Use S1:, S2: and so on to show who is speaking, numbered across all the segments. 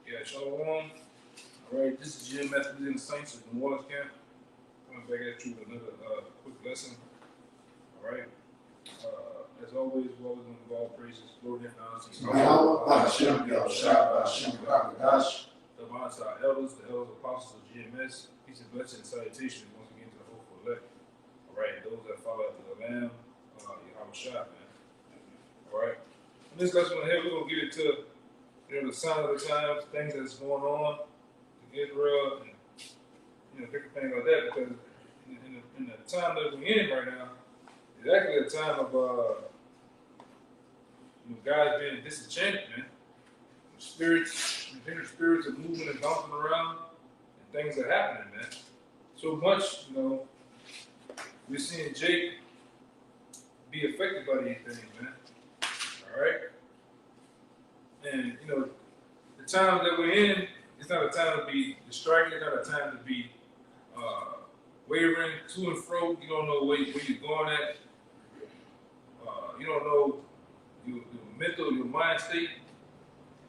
S1: Yeah, Shalom. Alright, this is GMS within the Saints of New Orleans camp. Coming back at you with another quick lesson. Alright. As always, we're always going to give all praises, glory, and honor to our elders, the elders apostles of GMS. Peace and blessing and salutation once again to the hopeful elect. Alright, those that follow after the Lamb, Yahweh Shai, man. Alright. In this lesson here, we're going to get into the sign of the times, things that's going on in Israel, and different things like that. Because in the time that we're in right now, it's actually a time of guys being disenchanted, man. Different spirits are moving and bouncing around, and things are happening, man. So much, we're seeing Jake be affected by these things, man. All right. And, the time that we're in, it's not a time to be distracted, it's not a time to be wavering to and fro. You don't know where you're going at. You don't know your mental, your mind state.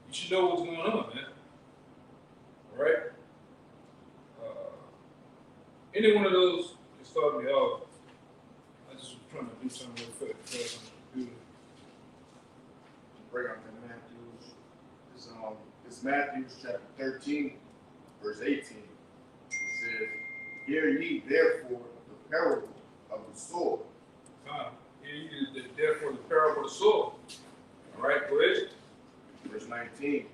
S1: You should know what's going on, man. All right? Any one of those can start me off. I just was trying to do something real quick before I'm doing it.
S2: Break out in Matthew. It's Matthew chapter 13, verse 18. It says, "Hear ye therefore the parable of the sower."
S1: Hear ye therefore the parable of the sower. All right, go ahead.
S2: Verse 19.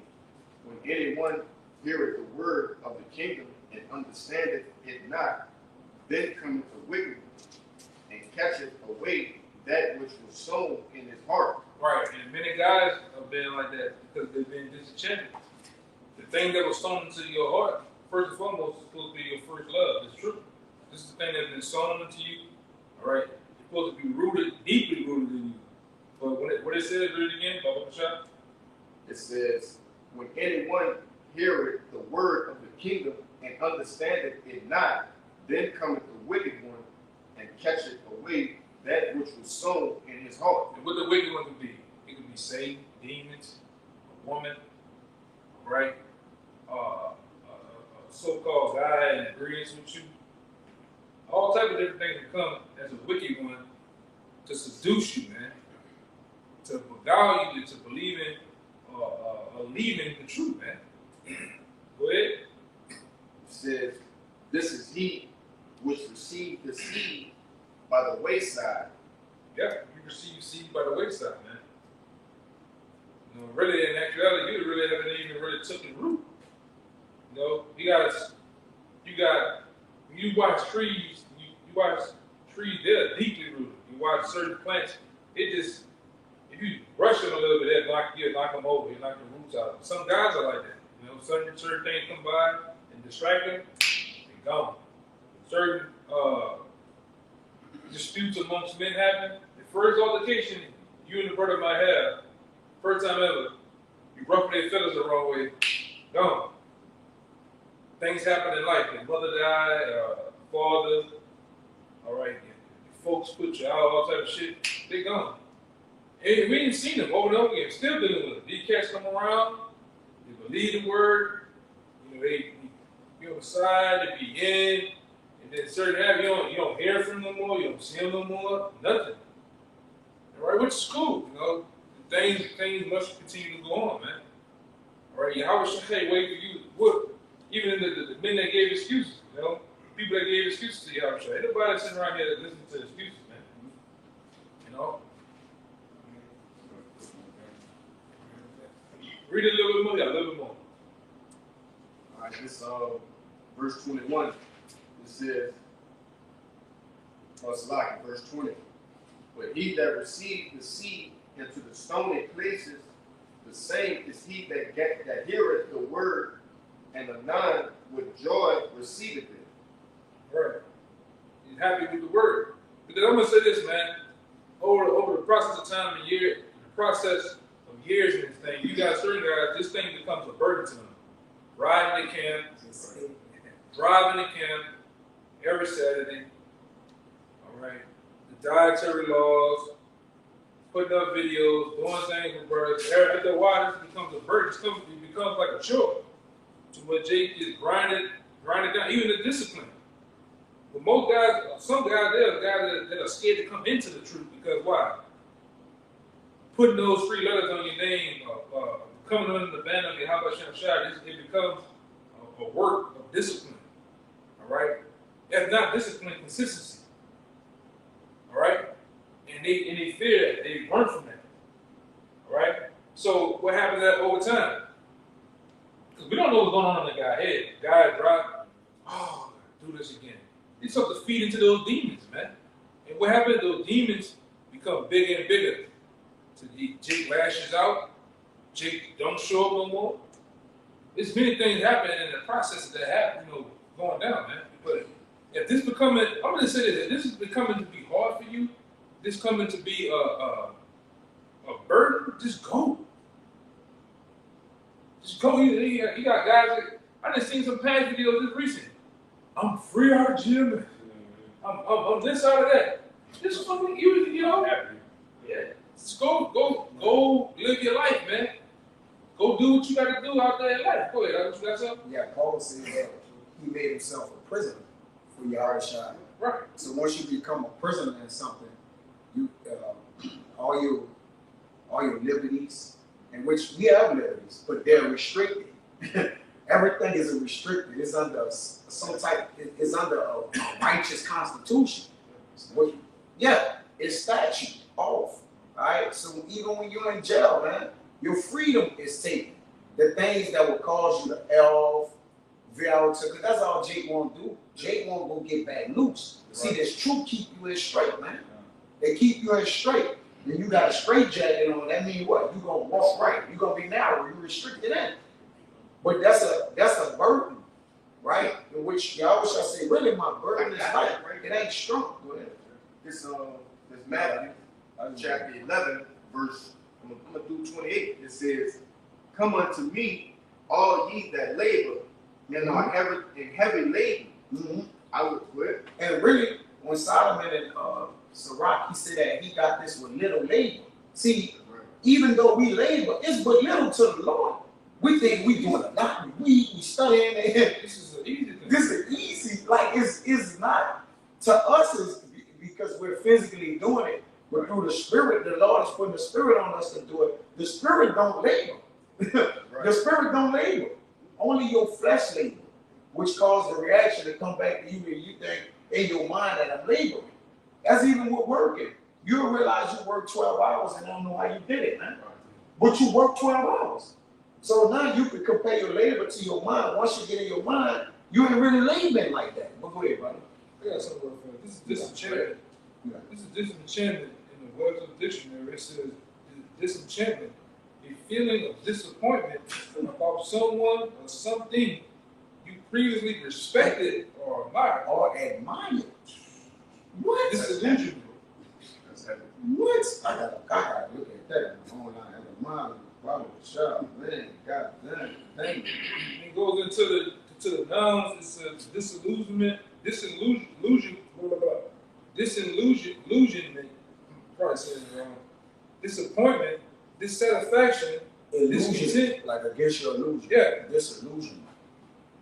S2: "When anyone heareth the word of the kingdom and understandeth it not, then cometh the wicked and catcheth away that which was sown in his heart."
S1: Right, and many guys have been like that because they've been disenchanted. The thing that was sown into your heart, first and foremost, is supposed to be your first love. It's true. This is the thing that's been sown into you. All right, it's supposed to be rooted, deeply rooted in you. But what it says, read it again, Baba Shah.
S2: It says, "When anyone heareth the word of the kingdom and understandeth it not, then cometh the wicked one and catcheth away that which was sown in his heart."
S1: And what the wicked one could be? It could be Satan, demons, a woman, right? A so-called guy in agreement with you. All type of different things that come as a wicked one to seduce you, man. To beguile you to believing or leaving the truth, man. Go ahead.
S2: It says, "This is he which received the seed by the wayside."
S1: Yeah, you receive seed by the wayside, man. Really, in actuality, you really haven't even really taken root. When you watch trees, they're deeply rooted. You watch certain plants, if you brush them a little bit, you'll knock them over, you knock the roots out. Some guys are like that. Certain things come by and distract them, they're gone. Certain disputes amongst men happen. The first altercation you and the brother might have, first time ever, you ruffle their feathers the wrong way, gone. Things happen in life. Your mother died, father, all right, your folks put you out, all type of shit, they gone. And we ain't seen them over and over again, still dealing with them. These cats come around, they believe the word, they be on the side, they be in, and then certain habits, you don't hear from them no more, you don't see them no more, nothing. All right, which is cool, things must continue to go on, man. All right, Yahweh Shai wait for you. What? Even in the men that gave excuses, people that gave excuses to Yahweh Shai. Ain't nobody sitting around here that listens to excuses, man. Read it a little bit more, a little bit more.
S2: All right, this verse 21. It says, verse 20. "But he that received the seed into the stony places, the same is he that heareth the word, and anon with joy receiveth it."
S1: Right. He's happy with the word. Because I'm gonna say this, man. Over the process of time and years in this thing, you got certain guys, this thing becomes a burden to them. Driving the camp every Saturday. All right. The dietary laws, putting up videos, doing things with birds. After a while, this becomes a burden. It becomes like a chore. to where Jake is grinded down, even the discipline. But most guys, some guys, there are guys that are scared to come into the truth because why? Putting those 3 letters on your name, coming under the banner of your how about Shah, it becomes a work of discipline. All right? If not discipline, consistency. All right? And they fear that. They run from that. All right? So what happens over time? Because we don't know what's going on in the guy's head. The guy drop, oh, do this again. It's up to feed into those demons, man. And what happens? Those demons become bigger and bigger. So Jake lashes out. Jake don't show up no more. There's many things happening in the process that happen, going down, man. But if this becoming, I'm going to say this, if this is becoming to be hard for you, this coming to be a burden, just go. Just go. You got guys that, I just seen some past videos just recently. I'm free out of gym. I'm this out of that. Just fucking yeah. Just go live your life, man. Go do what you got to do out there in life. Go ahead. What you got something?
S3: Yeah, Paul said that he made himself a prisoner for Yahushua.
S1: Right.
S3: So once you become a prisoner in something, you all your liberties, in which we have liberties, but they're restricted. Everything is restricted. It's under some type. It's under a righteous constitution. It's statute off. All right. So even when you're in jail, man, your freedom is taken. The things that will cause you to elf, veer because that's all Jake won't do. Jake won't go get back loose. Right. See, this truth keep you in straight, man. They keep you in straight. Then you got a straight jacket on. That means what? You gonna walk right. You gonna be narrow. You restricted in. But that's a burden, right? In which y'all wish I say, really, my burden is light. It ain't strong. Go ahead.
S2: This Matthew, chapter 11, verse. I'm gonna do 28. It says, "Come unto me, all ye that labor and are heavy laden."
S3: Mm-hmm.
S2: I will quit.
S3: And really, when Solomon and Sirach, he said that he got this with little labor. See, even though we labor, it's but little to the Lord. We think we doing a lot. We studying.
S1: This is an easy thing.
S3: This is easy. Like it's not to us is because we're physically doing it, but through the Spirit, the Lord is putting the Spirit on us to do it. The Spirit don't labor. The Spirit don't labor. Only your flesh labor, which caused the reaction to come back to you and you think in your mind that I'm laboring. That's even with working. You'll realize you worked 12 hours and I don't know how you did it, man. But you worked 12 hours. So now you can compare your labor to your mind. Once you get in your mind, you ain't really laboring like that. But go ahead, brother.
S1: I got something for you. This is disenchantment.
S3: Yeah.
S1: This is disenchantment in the words of the dictionary. It says disenchantment, a feeling of disappointment about someone or something you previously respected or admired.
S3: Or admired. What?
S1: Disillusionment.
S3: What? I gotta look at that online. Admired. Probably shop, man. God damn. Thank you.
S1: It goes into the nouns. It says disillusionment, disillusionment. Probably saying it wrong. Disappointment, dissatisfaction, discontent.
S3: Like against your illusion.
S1: Yeah.
S3: Disillusionment.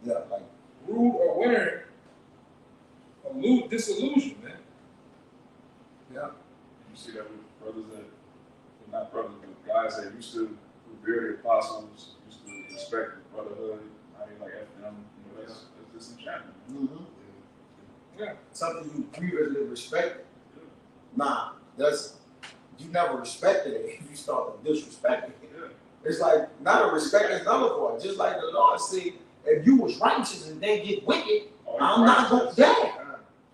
S3: Yeah, like
S1: rude or wearing. Disillusion, man.
S3: yeah.
S4: You see that with brothers that, well, not brothers, but guys that used to revere the apostles, used to respect the brotherhood. I mean, like after them, that's disenchantment.
S3: Mm-hmm.
S1: Yeah.
S3: Something you previously respected. Nah, you never respected it if you start to disrespect it.
S4: Yeah.
S3: It's like not a respect is nullified. Just like the Lord said, if you was righteous and they get wicked, I'm not going to die.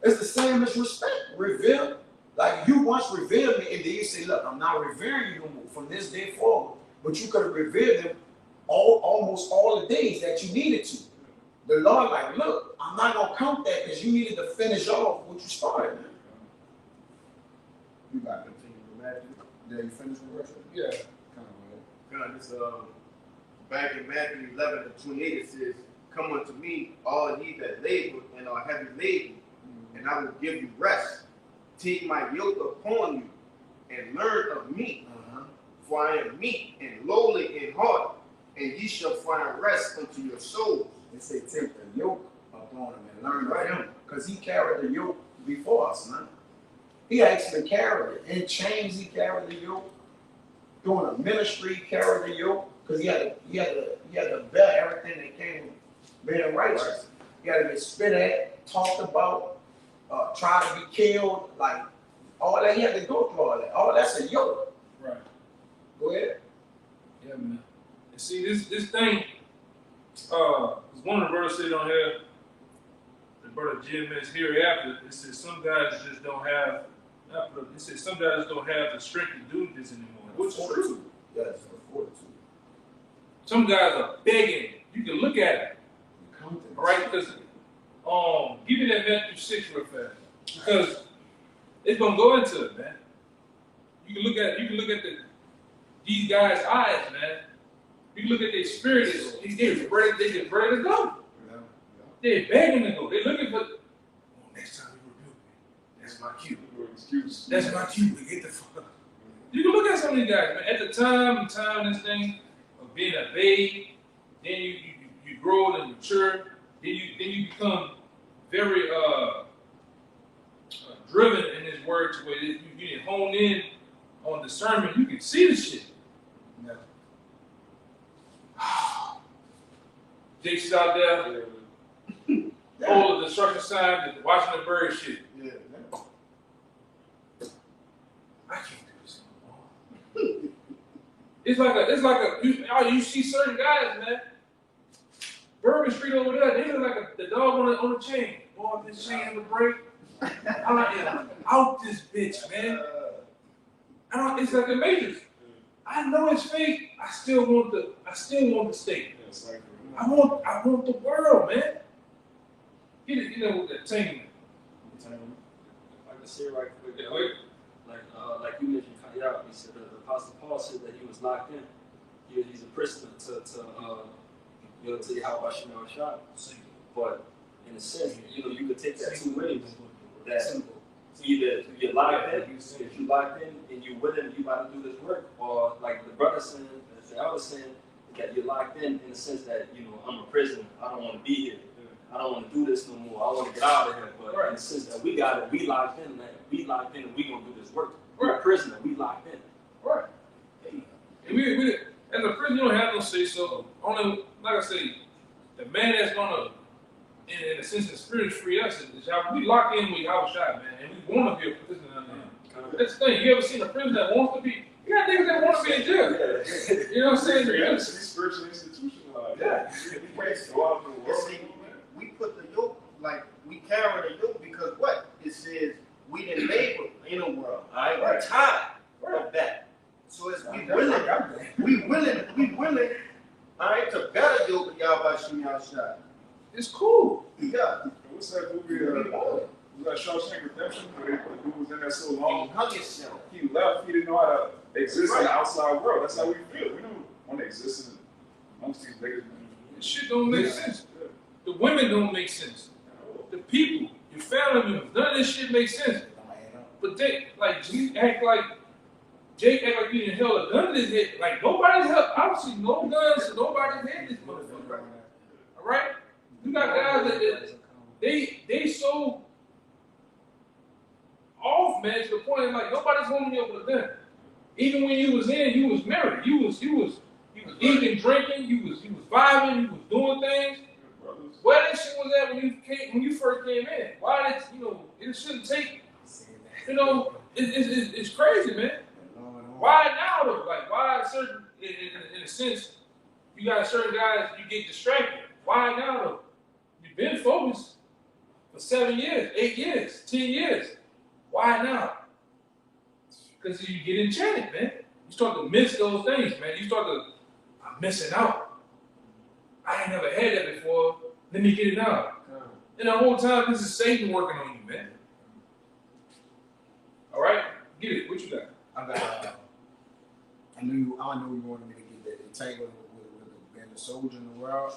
S3: It's the same as respect. Revere. Like you once revered me, and then you say, look, I'm not revering you no more from this day forward. But you could have revered them almost all the days that you needed to. The Lord like, look, I'm not going to count that because you needed to finish off what you started, man. You got to continue with Matthew. Did you finish the rest of it?
S1: Yeah.
S2: God, this back in Matthew 11 and 28, it says, "Come unto me, all ye that labor and are heavy laden, and I will give you rest. Take my yoke upon you, and learn of me, for I am meek and lowly in heart, and ye shall find rest unto your souls.
S3: They say take the yoke upon him and learn of him, because he carried the yoke before us, man. He actually carried it. In chains, he carried the yoke. Doing a ministry, he carried the yoke, because he had to bear everything that came with being righteous. He had to get spit at, talked about, try to be killed, like all that. He had to go through all that. All that's a yoke.
S1: Right.
S3: Go ahead.
S1: Yeah, man. And see, this thing, one of the brothers said on here, the brother Jim is hereafter. It says some guys just don't have. It says some guys don't have the strength to do this anymore. Which is true.
S3: Yes, for fortitude.
S1: Some guys are begging. You can look at it. All right, because give me that Matthew 6 real fast, because it's gonna go into it, man. You can look at these guys' eyes, man. You can look at their spirit. They just ready to go. They're begging to go. They're looking for. Next time you rebuke me, that's my cue.
S4: Excuse.
S1: That's my cue to get the fuck. You can look at some of these guys, man. At the time this thing of being a babe, then you grow and mature. Then you become very driven in this word to where you get honed in on discernment. You can see the shit. Yeah. Jake's out there, all the destruction signs, and watching the bird shit.
S2: Yeah.
S1: I can't do this no more. You see certain guys, man. Bourbon Street over there, they look like the dog on the chain. Boy, this chain on the break. I'm like, yeah, out this bitch, man. It's like a Matrix. I know it's fake. I still want the steak. I want the world, man. Get it with that tangle.
S5: I can say right quick. Like you mentioned, Kayab, he said the Apostle Paul said that he was locked in. He's a prisoner to Yahweh Shem Shah. But in a sense, you could take that two ways. That either you're locked in, if you're locked in and you're willing, you about to do this work, or like the brother saying, as I was saying, that you're locked in the sense that I'm a prisoner. I don't want to be here. I don't want to do this no more. I want to get out of here. But in the sense that we got it, we locked in, and we gonna do this work. We're a prisoner. We locked in.
S1: Right. And we as a prisoner, you don't have no say so. Only, like I say, the man that's gonna, in a sense, the spirit free us is we locked in with our shot, man, and we want to be a prisoner. That's the thing. You ever seen a prisoner that wants to be? You got niggas that want to be in jail. You know what I'm saying?
S4: It's spiritual institutionalized.
S1: Yeah.
S2: We put the yoke, like we carry the yoke because what? It says we didn't labor in a world. All right, we're tired of that. So it's we willing, all right, to better yoke with Yahweh Shem Yahshua.
S1: It's cool.
S2: Yeah.
S4: What's that movie? Was that Shawshank Redemption? Where the dude was in there so long.
S2: He hung himself.
S4: He left. He didn't know how to exist in the outside world. That's how we feel. We don't want to exist amongst these niggas.
S1: This shit don't make sense. The women don't make sense. The people, your family members, none of this shit makes sense. But Jake act like you didn't held a gun in his head. Like nobody's held, obviously no guns, so nobody's had this motherfucker. All right? You got guys that they so off, man, to the point like nobody's holding you up with a gun. Even when you was married. You was eating, drinking, you was vibing, you was doing things. Where that shit was at when you first came in? Why did it shouldn't take it's crazy, man. Why now though? Like why certain in a sense you got certain guys you get distracted. Why now though? You've been focused for 7 years, 8 years, 10 years. Why now? Because you get enchanted, man. You start to miss those things, man. You start to, I'm missing out. I ain't never had that before. Let me get it now. And the whole time, this is Satan working on you, man. All right? Get it. What you got?
S3: I got. I know you wanted me to get that entangled with being a soldier in the world.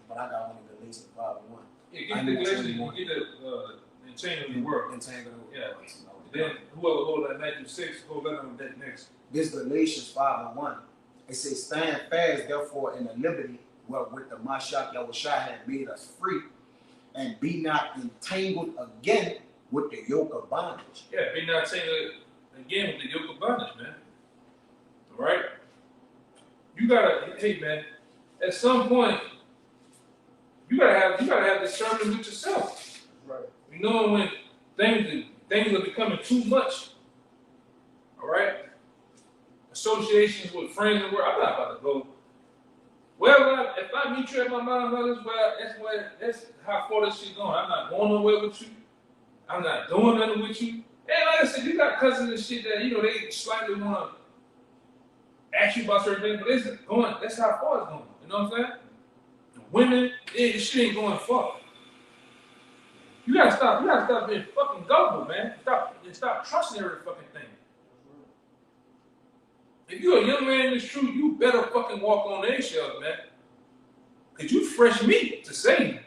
S3: But I got only the Galatians 5:1.
S1: Yeah, get the Galatians. Get the entangled in the world.
S3: Entangled in the
S1: Yeah.
S3: world.
S1: Then whoever hold that Matthew 6, hold that on that next.
S3: This Galatians 5:1. It says, stand fast, therefore, in the liberty wherewith the Mashiach Yahushua had made us free, and be not entangled again with the yoke of bondage.
S1: Yeah, be not tangled again with the yoke of bondage, man. All right? You gotta, hey, man, at some point, you gotta have discernment with yourself.
S2: Right.
S1: You know when things are becoming too much. All right? Associations with friends and work. I'm not about to go. Well, if I meet you at my mom's house, well, that's how far this shit going. I'm not going nowhere with you. I'm not doing nothing with you. And like I said, you got cousins and shit that, you know, they slightly want to ask you about certain things, but it's going, that's how far it's going. You know what I'm saying? Women, this shit ain't going far. You gotta stop being fucking gullible, man. Stop trusting every fucking thing. If you're a young man in this truth, you better fucking walk on eggshells, man. Cause you fresh meat to Satan.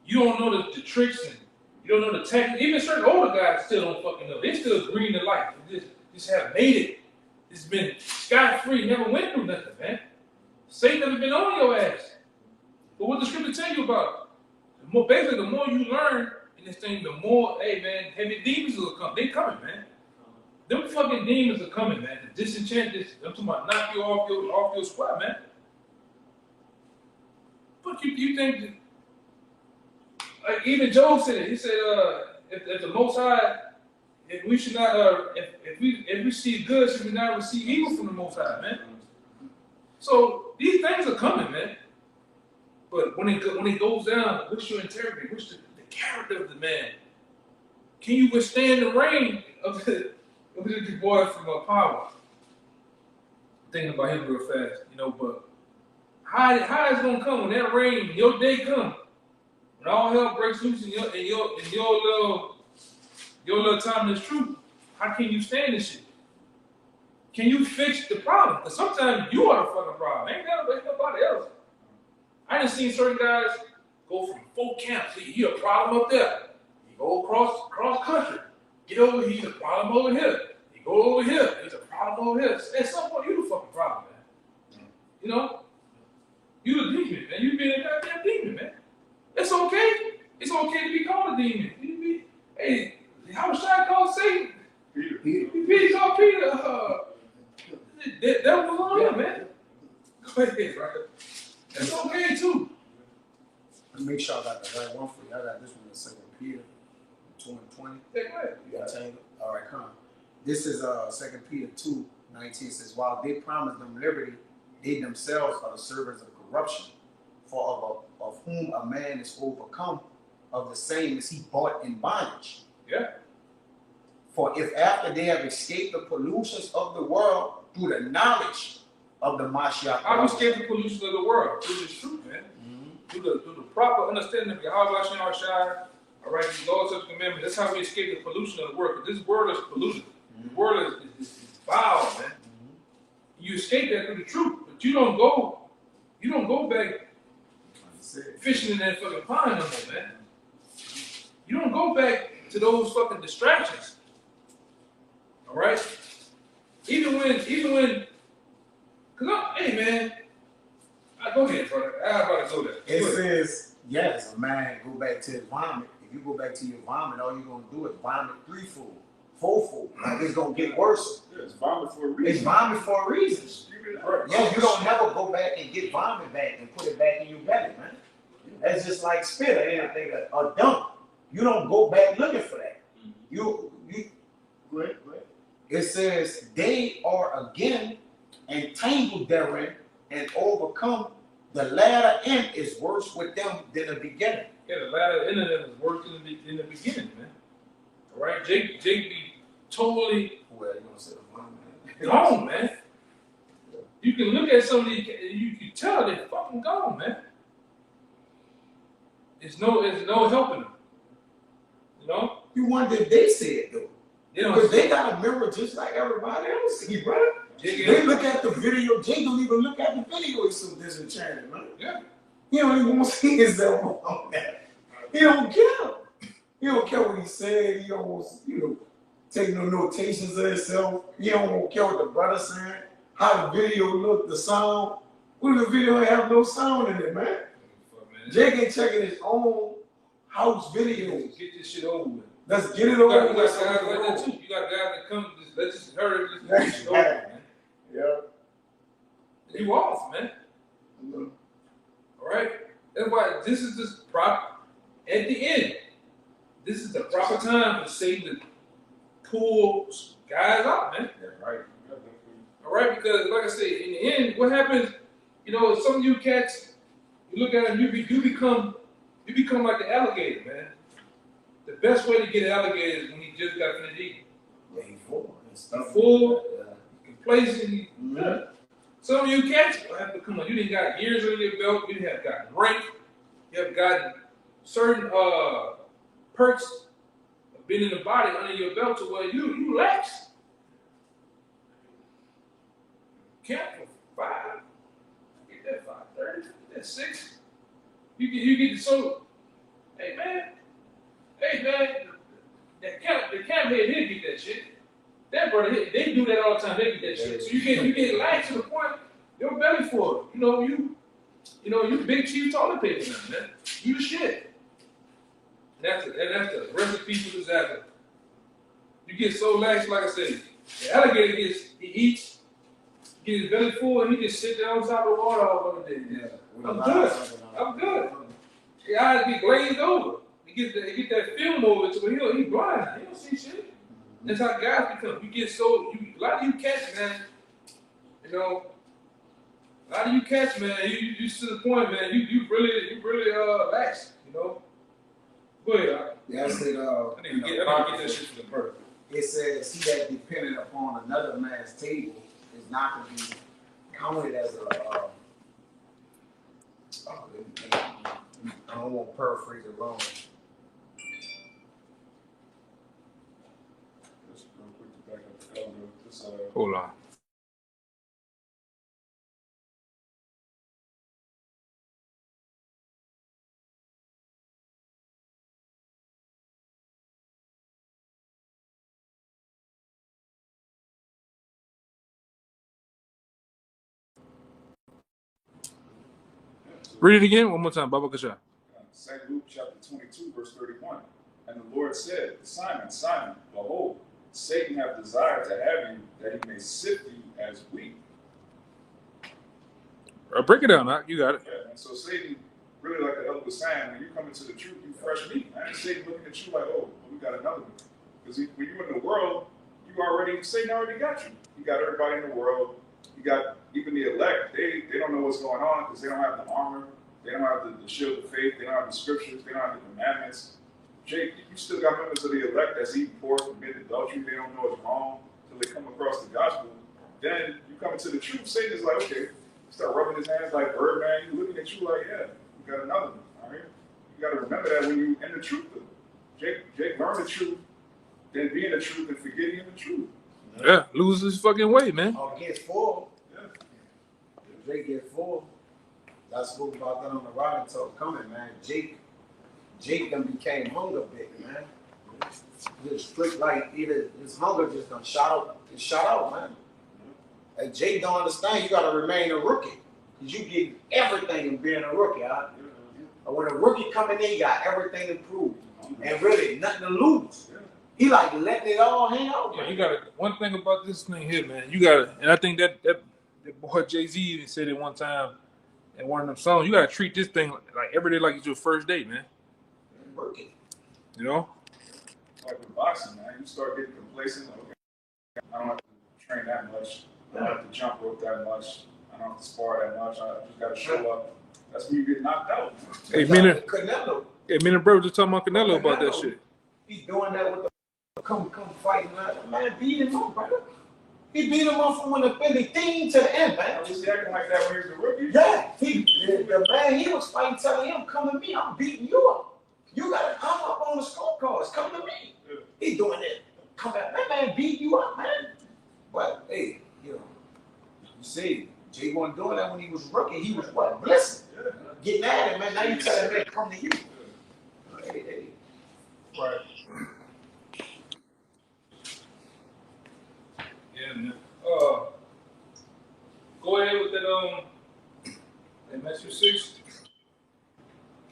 S1: You don't know the tricks and you don't know the technique. Even certain older guys still don't fucking know. They still green to life. They just have made it. It's been scot-free, never went through nothing, man. Satan never been on your ass. But what the scripture tell you about? Basically, the more you learn in this thing, the more, hey man, heavy demons will come. They coming, man. Them fucking demons are coming, man. To disenchant this, I'm talking about knock you off your square, man. But you think that, like even Job said it. He said, if the Most High, if we should not, if we see good, should we not receive evil from the Most High, man? So these things are coming, man. But when it goes down, what's your integrity? What's the character of the man? Can you withstand the reign of the boy from power? Thinking about him real fast, you know. But how is it gonna come when that rain, when your day comes? When all hell breaks loose in your little time is true, how can you stand this shit? Can you fix the problem? Because sometimes you are the fucking problem. Ain't nobody else. I done seen certain guys go from 4 camps. He a problem up there. He go cross country. Get over here, he's a problem over here. He go over here, he's a problem over here. At some point, you the fucking problem, man. You know? You a demon, man. You been a goddamn demon, man. It's okay. It's okay to be called a demon. Hey, how was I called Satan? Peter called Peter. That was on him, man. Go ahead, right? That's okay too.
S3: Let's make sure I got the right one for you. I got this one in 2 Peter 2:20.
S1: Yeah, go ahead.
S3: You got tangled? All right, come on. This is 2 Peter 2:19 says, while they promise them liberty, they themselves are the servants of corruption. For of whom a man is overcome, of the same is he bought in bondage.
S1: Yeah.
S3: For if after they have escaped the pollutions of the world through the knowledge of the Mashiach,
S1: How we escape the pollution of the world? This is true, man. Through the proper understanding of Yahweh Hashem Shai, all right, these laws of commandments. That's how we escape the pollution of the world. Because this world is polluted. The world is foul, man. You escape that through the truth, but you don't go back fishing in that fucking pond no more, man. You don't go back to those fucking distractions. All right? Even when, hey man, go ahead, brother. I'm about to go there.
S3: It says, yes, a man go back to his vomit. If you go back to your vomit, all you're gonna do is vomit threefold, fourfold. Like it's gonna get worse.
S4: Yeah, it's vomit for a reason.
S3: It's vomit for a reason. Yeah, you don't never go back and get vomit back and put it back in your belly, man. That's just like spit or anything, a dump. You don't go back looking for that. You
S2: Go ahead.
S3: It says they are again entangled therein and overcome. The latter end is worse with them than the beginning.
S1: Yeah, the latter end of them is worse than the beginning, man. All right, Jake be totally
S3: Well, you gonna say the vomit, man.
S1: gone, man. You can look at some of these, you can tell they're fucking gone, man. It's no helping them. You know?
S3: You wonder if they see it though.
S1: They don't
S3: Because they got a mirror just like everybody else see, brother. They look at the video. Jay don't even look at the video. He's so disenchanted, man.
S1: Yeah.
S3: He don't even want to see himself on that. He don't care. He don't care what he said. He don't want, take no notations of himself. He don't care what the brother's saying. how the video looked, the sound. What if the video ain't have no sound in it, man? Jake ain't checking his own house videos.
S1: Get this shit over with.
S3: Let's get it
S1: You
S3: over
S1: got
S3: with.
S1: guys like that too. You got guys that come, just let's just hurry, just get this shit over with, man.
S3: Yeah.
S1: You off, man. All right? That's why this is just proper. At the end, this is the proper time for Satan to pull guys out, man.
S3: Yeah, right.
S1: All right? Because, like I said, in the end, what happens, you know, some of you cats, you look at them, you become like the alligator, man. The best way to get an alligator is when he just got finished eating.
S3: Yeah, he full.
S1: Complacent. Some of you cats have to come on. You didn't got years on your belt. You have gotten rank. You have gotten certain perks of being in the body under your belt to where you lax. Camp for 5. Get that 5:30. Get that 6. You get so. Hey man. The camp head, he'll get that shit. That brother, they do that all the time. They get that shit. So you get lax to the point, your belly full. You know, you big chief toilet paper now, man. You the shit. And that's the recipe for disaster. You get so lax, like I said, the alligator he eats, get his belly full, and he just sit down on top of the water all the day. Yeah. I'm good. His eyes get glazed over. He get that film over to where he blind. He don't see shit. That's how guys become. You get so a lot of you cats, man. You know, a lot of you cats, man. You to the point, man. You really lax. You know. Go ahead.
S3: Yeah, I said.
S1: I need to get that shit from the birth.
S3: It says he that depended upon another man's table is not to be counted as a. I don't want to paraphrase it wrong.
S1: Hold on. Read it again one more time, Baba Kasha.
S4: 2 Luke chapter 22, verse 31. And the Lord said, Simon, Simon, behold, Satan hath desired to have you, that he may sift you as wheat.
S1: Break it down, Doc. You got it.
S4: Yeah, and so Satan, really like the elder was saying, when you come into the truth, you fresh meat. Man, Satan looking at you like, oh, we got another one. Because when you're in the world, Satan already got you. You got everybody in the world. You got even the elect. They don't know what's going on because they don't have the armor. They don't have the shield of faith. They don't have the scriptures. They don't have the commandments. Jake, you still got members of the elect that's eating pork, committing adultery. They don't know it's wrong until they come across the gospel. Then you come into the truth. Satan is like, okay, start rubbing his hands like Birdman. He's looking at you like, yeah, we got another one. All right, you got to remember that when you in the truth. Jake learn the truth, then be in the truth and forgetting the truth.
S1: Yeah, lose his fucking weight, man.
S3: Oh, get full.
S4: Yeah.
S3: If Jake get full, I spoke about that on the Riding Talk coming, man. Jake done became hunger big, man. Just strict like either his hunger just done shot out, man. And Jake don't understand you gotta remain a rookie. Cause you get everything in being a rookie, huh? But when a rookie coming in, you got everything to prove. And really nothing to lose. He like letting it all hang out.
S1: Yeah, you gotta. One thing about this thing here, man, you gotta, and I think that boy Jay-Z even said it one time in one of them songs. You gotta treat this thing like every day like it's your first date, man.
S3: Working.
S1: You know.
S4: Like with boxing, man, you start getting complacent. Like, okay, I don't have to train that much. I don't have to jump rope that much. I don't have to spar that much. I just gotta show up. That's when you get knocked out.
S1: Hey, me and bro just talking about Canelo about that shit.
S3: He's doing that with the come fighting, man. Beat him up, brother. He beat him up from when the thing to the end, man.
S4: Was he acting like that when he was a rookie?
S3: Yeah, the man he was fighting, telling him, "Come to me, I'm beating you up. You gotta come up on the scorecards. Come to me." Yeah. He doing it. Come back, that man beat you up, man. But hey, you know, you see, Jay wasn't doing that when he was rookie. He was what? Blessing, getting at it, man. Now you tell him, "Man, come to you." Hey.
S1: Right. Yeah, man. Go ahead with that Matthew 6.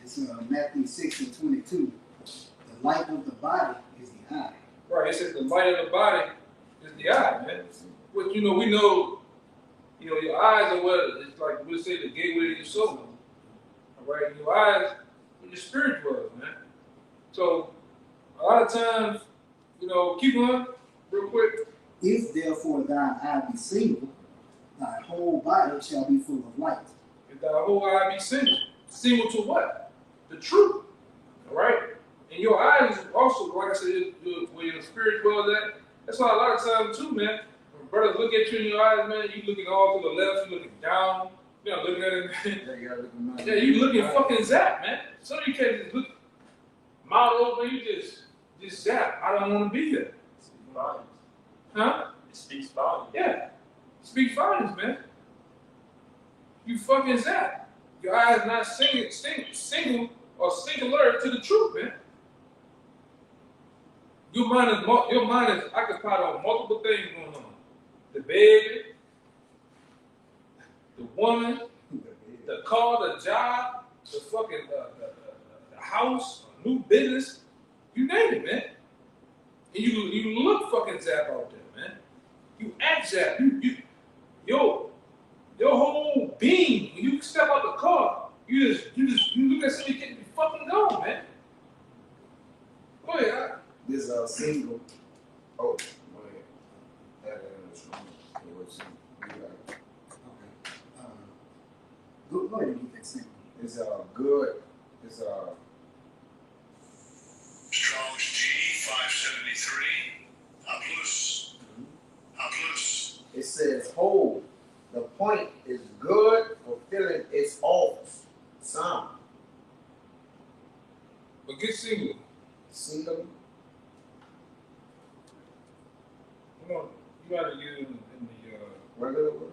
S6: It's Matthew 6 and 22. The light of the body is the eye.
S1: Right, it says the light of the body is the eye, man. But we know, your eyes are what it's like we'll say the gateway to your soul. All right, your eyes, where your spirit dwells, man. So a lot of times, keep on real quick.
S6: If therefore thine eye be single, thy whole body shall be full of light.
S1: If thy whole eye be single. Single to what? The truth. All right? And your eyes also, like I said, where your spirit dwells at. That's why a lot of times too, man, when brothers look at you in your eyes, man, you looking all to the left, you looking down, you're not looking at it. Yeah, you looking fucking zap, man. Some of you can't just look mouth open, you just zap. I don't want to be there. Huh?
S5: It speaks volumes.
S1: Yeah. Speak volumes, man. You fucking zap. Your eyes not single or singular to the truth, man. Your mind is occupied on multiple things going on. The baby, the woman, the car, the job, the fucking the house, a new business, you name it, man. And you look fucking zap out there, man. You act zap. Your whole being, when you step out the car, you look at somebody getting be fucking gone, man. Go ahead.
S3: This single. Oh, go ahead.
S6: Go ahead and get that single.
S3: It's good. It's
S7: Strong's G 573. A plus. A plus.
S3: It says whole. The point is good, fulfilling its office. Sound.
S1: But get single.
S3: Single.
S1: Come on. You gotta get it in the
S3: Regular word.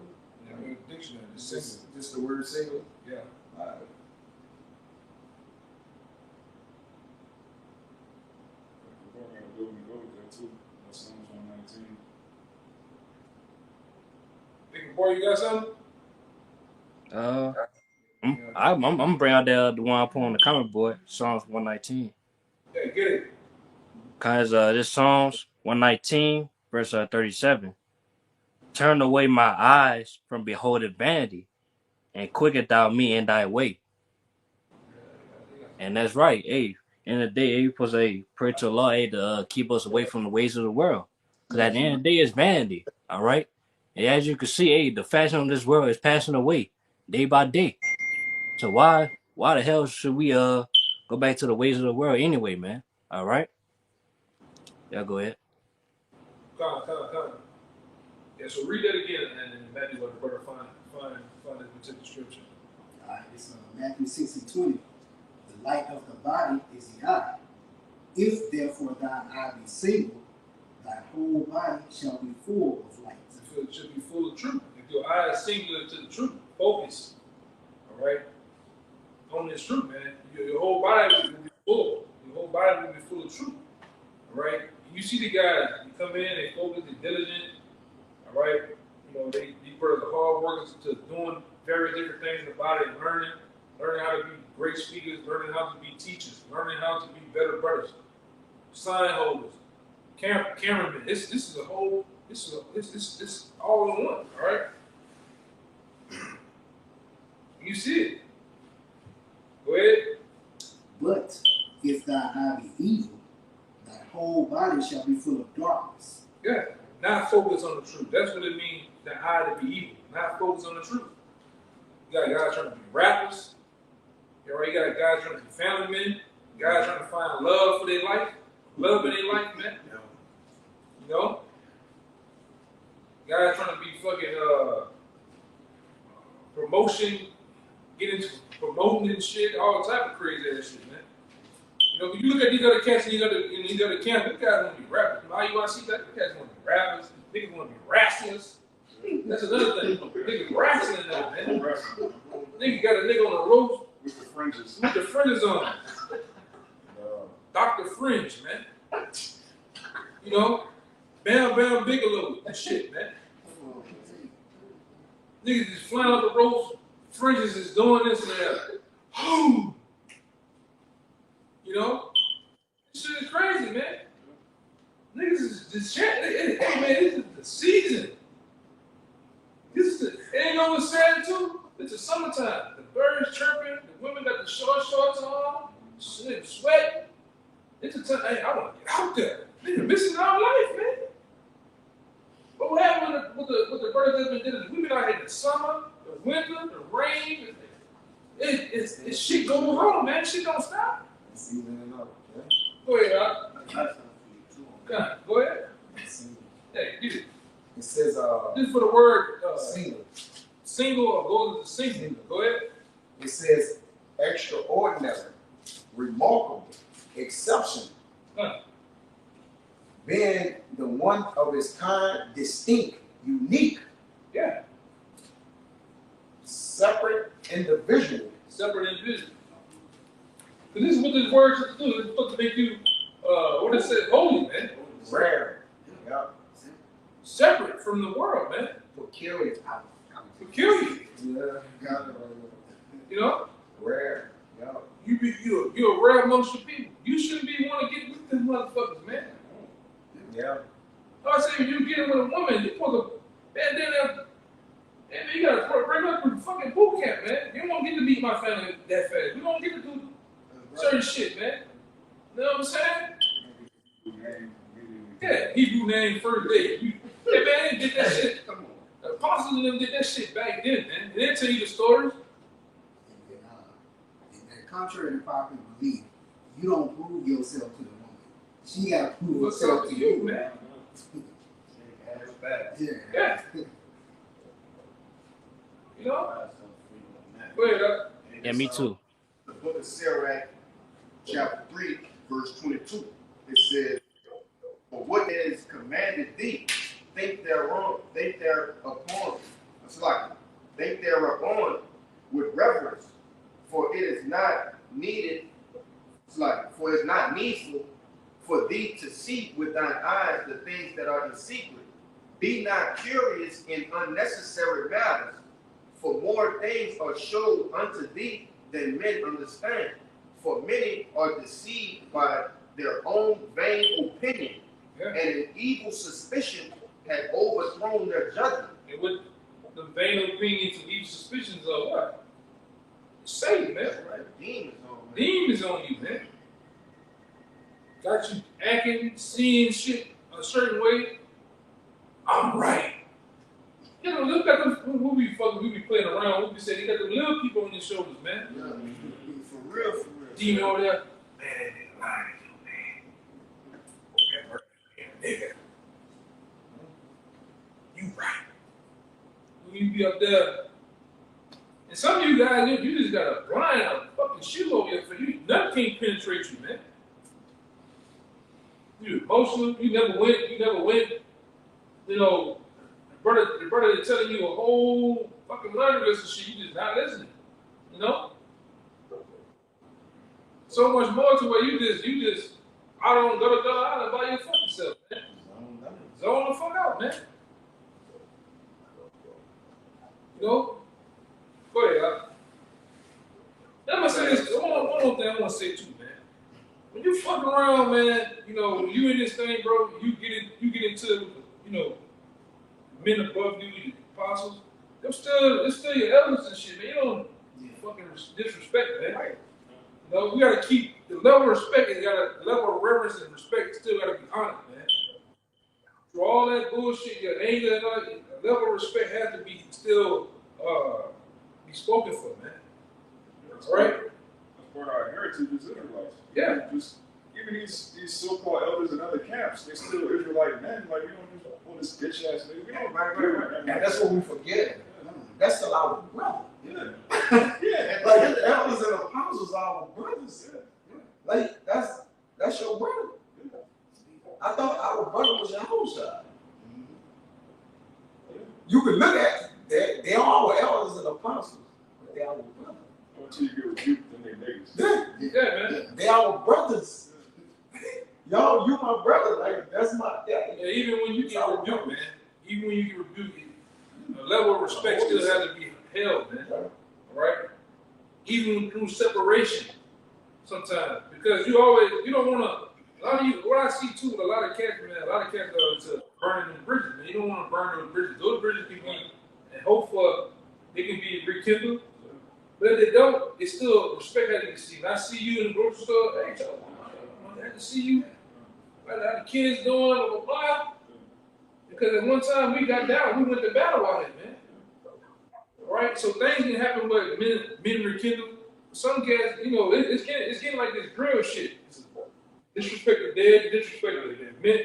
S1: in the dictionary. It's single.
S3: Just the word single.
S1: Yeah.
S3: All right.
S4: We're going to go with that too. That's Psalms 119.
S1: Big boy, you got something?
S8: I'm gonna bring out the one I put on the comment board, Psalms 119.
S1: Yeah, get it.
S8: Cause this Psalms 119 verse 37. Turn away my eyes from beholding vanity, and quicken thou me in thy way. And that's right. Hey, in the day, you supposed to pray to the Lord to keep us away from the ways of the world. Because at the end of the day, it's vanity. All right. And as you can see, the fashion of this world is passing away day by day. So why the hell should we go back to the ways of the world anyway, man? All right. Yeah, go ahead.
S1: Come. Yeah, so read that again, and then Matthew let the brother find this particular scripture.
S6: It's Matthew 6 and 20. The light of the body is the eye. If therefore thine eye be single, thy whole body shall be full of light.
S1: It should be full of truth. If your eye is singular to the truth, focus. All right? On this truth, man. Your whole body will be full. Your whole body will be full of truth. All right? You see the guys, they come in, they focus, they're diligent. All right? These brothers are hard workers to doing various different things in the body, learning how to be great speakers, learning how to be teachers, learning how to be better brothers, sign holders, cameramen. This is all in one. All right? You see it. Go ahead.
S6: But if thy eye be evil, thy whole body shall be full of darkness.
S1: Yeah. Not focus on the truth. That's what it means, the eye to be evil. Not focus on the truth. You got guys trying to be rappers. You got guys trying to be family men. Guys trying to find love for their life. Love in their life, man. Guys trying to be fucking promotion, get into promoting and shit, all type of crazy ass shit, man. When you look at these other cats and these other camps, these guys want to be rappers. How you want to see that? These guys want to be rappers. Niggas want to be wrestlers. That's another thing. Niggas wrestling that, man. Nigga got a nigga on the ropes
S4: With the fringes.
S1: with the fringes on. Dr. Fringe, man. Bam Bam Bigelow and shit, man. Niggas just flying up the ropes. Fringes is doing this and that. Oh, you know, this shit is crazy, man. Niggas is disenchanted. Hey, man, this is the season. This is the. And you know what's sad too? It's the summertime. The birds chirping. The women got the short shorts on. Sweat. It's a time. Hey, I want to get out there. Nigga, missing our life, man. But what happened with the birds that been doing? We've been out here in the summer, the winter, the rain. It's shit going on, man. Shit don't stop. Go ahead, Go ahead. Hey, get it.
S3: It says,
S1: This is for the word
S3: single.
S1: single or goes to single. Go ahead.
S3: It says extraordinary, remarkable, exceptional. Being the one of its kind, distinct, unique,
S1: Yeah.
S3: separate individual.
S1: Separate individual. Because this is what this word should do. It's supposed to make you, what it says, holy, man.
S3: Rare. Yeah.
S1: Separate from the world, man.
S3: Peculiar.
S1: Peculiar.
S3: Yeah.
S1: You know?
S3: Rare. Yeah.
S1: You're rare amongst your people. You shouldn't be want to get with them motherfuckers, man.
S3: Yeah.
S1: I say if you get with a woman, you supposed to, man, you gotta bring up from fucking boot camp, man. You don't get to meet my family that fast. We don't get to do certain shit, man. You know what I'm saying? Yeah, Hebrew name first day. Hey, man, they did that shit. Come on. The apostles and them did that shit back then, man. They didn't tell you the stories.
S6: And contrary to popular belief, you don't prove yourself to the woman. She got to prove
S1: What's
S6: herself
S1: up
S6: to
S1: to you,
S6: you.
S1: man?
S6: Yeah.
S1: Yeah. You know? Go ahead,
S8: Yeah, me too.
S2: The book of Sirach, chapter 3, verse 22. It says, "For what is commanded thee, think thereupon, think thereupon with reverence, for it is not needed, for it's not needful for thee to see with thine eyes the things that are in secret. Be not curious in unnecessary matters, for more things are showed unto thee than men understand. For many are deceived by their own vain opinion, and an evil suspicion had overthrown their judgment."
S1: And with the vain opinions and evil suspicions of what? Satan, man.
S2: That's right.
S1: Demons on you, man. Got you acting, seeing shit a certain way. I'm right. You know, look at them when we be playing around. We be saying they got the little people on their shoulders, man.
S2: Yeah, for real.
S1: Demon over there. Man, they lying to you, man. Nigga. You right. You be up there. And some of you guys, you just got a blind, a fucking shoe over your face. Nothing can't penetrate you, man. You emotional. You never went. You know, the brother is telling you a whole fucking laundry list of shit. You just not listening. You know. So much more to where you just out on go island by your fucking self, man. Zone the fuck out, man. You know. Go ahead. I'm gonna say this. One more thing I want to say too, man. When you fucking around, man, you know, when you in this thing, bro, you get into, you know, men above you, the apostles. It's still your elders and shit, man. You don't fucking disrespect, man. Right. You know, we gotta keep the level of respect. The level of reverence and respect still gotta be honored, man. For all that bullshit, your anger and all, the level of respect has to be still be spoken for, man. All right.
S4: That's part of our heritage as Israelites.
S1: Yeah.
S4: Just even these so-called elders in other camps, they still Israelite men. Like, we don't just pull this bitch ass nigga. We don't
S3: Right. And that's what we forget. That's still our brother.
S4: Yeah. Yeah.
S3: Like the elders and apostles are our brothers. Like that's your brother. I thought our brother was your whole side. You can look at they are our elders and apostles, but they are our brothers.
S4: Until you get rebuked, then they niggas.
S1: Yeah, man.
S3: They are our brothers. Yo, you my brother. Like that's my dad.
S1: Yeah, even when you get rebuked, man. Even when you get rebuked, a level of respect still has to be held, man. All right? Even through separation sometimes. Because you don't want to, a lot of you, what I see too with a lot of cats, man, a lot of cats are to burning them bridges, man. You don't want to burn those bridges. Those bridges can be, and hope for, they can be rekindled. But if they don't, it's still respect that you see. When I see you in the grocery store, hey, Joe, I had to see you. How the kids doing, blah, blah, blah. Because at one time we got down, we went to battle out here, man. All right? So things can happen with men rekindle. Some cats, you know, it's getting like this drill shit. Disrespect the dead, disrespect the dead. Men,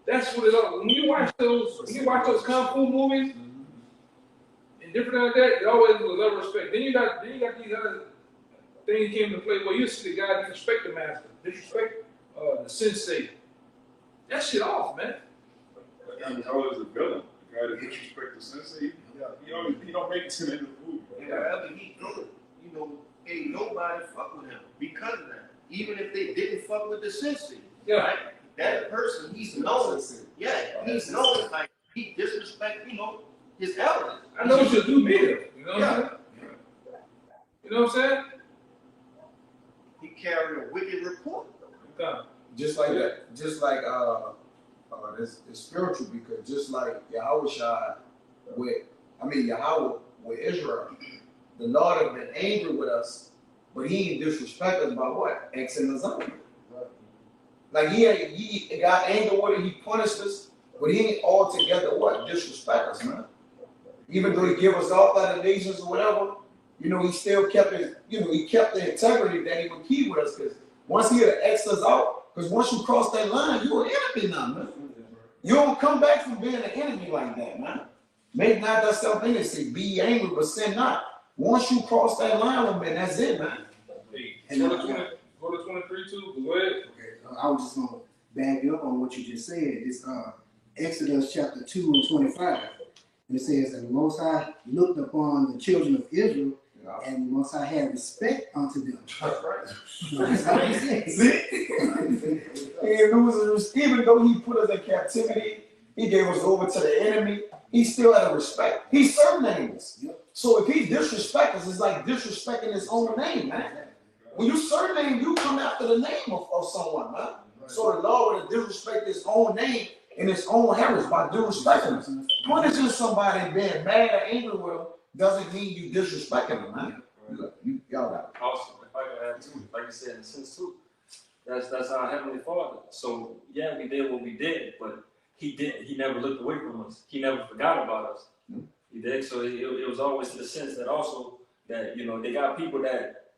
S1: that's what it's all. When you watch those kung fu movies and different like that, it always was a level of respect. Then you got these other things came into play where you see the guy disrespect the master, disrespect the sensei. That shit off, man.
S4: And how is the villain? The guy that disrespect the sensei, he don't make it in the movie.
S2: However he good, you know, ain't nobody fuck with him because of that. Even if they didn't fuck with the sensei, right? That person, he's known. Yeah, he's known like he disrespect, you know, his elders.
S1: I know what you'll do me. You know what I'm saying? You know what I'm saying?
S2: He carried a wicked report.
S3: Just like that. Just like it's spiritual, because just like Yahweh with Israel, the Lord have been angry with us, but he ain't disrespect us by what? Xing us out. Like he got angry with it, he punished us, but he ain't altogether what? Disrespect us, man. Even though he give us off out of nations or whatever, you know, he still kept he kept the integrity that he would keep with us, because once he had X us out, because once you cross that line, you're an enemy now, man. You don't come back from being an enemy like that, man. Make not thyself innocent, be angry, but sin not. Once you cross that line with me, that's it, man.
S1: Hey, go to 23 too, go ahead.
S6: Okay, I was just going to back you up on what you just said. It's Exodus chapter 2 and 25. And it says, and the Most High looked upon the children of Israel, and the Most High had respect unto them.
S3: That's right.
S6: That's what he says.
S3: Even though he put us in captivity, he gave us over to the enemy, he still had a respect. He surnamed us. So if he disrespects us, it's like disrespecting his own name, man. When you surname, you come after the name of someone, man. So the Lord would disrespect his own name and his own heritage by disrespecting us. Punishing somebody and being mad or angry with them doesn't mean you disrespecting them, man. Y'all got it.
S5: Also, if I could add too, like you said, in a sense too, that's our Heavenly Father. So yeah, we did what we did, but he never looked away from us. He never forgot about us. He did. So it was always in the sense that also that, you know, they got people that,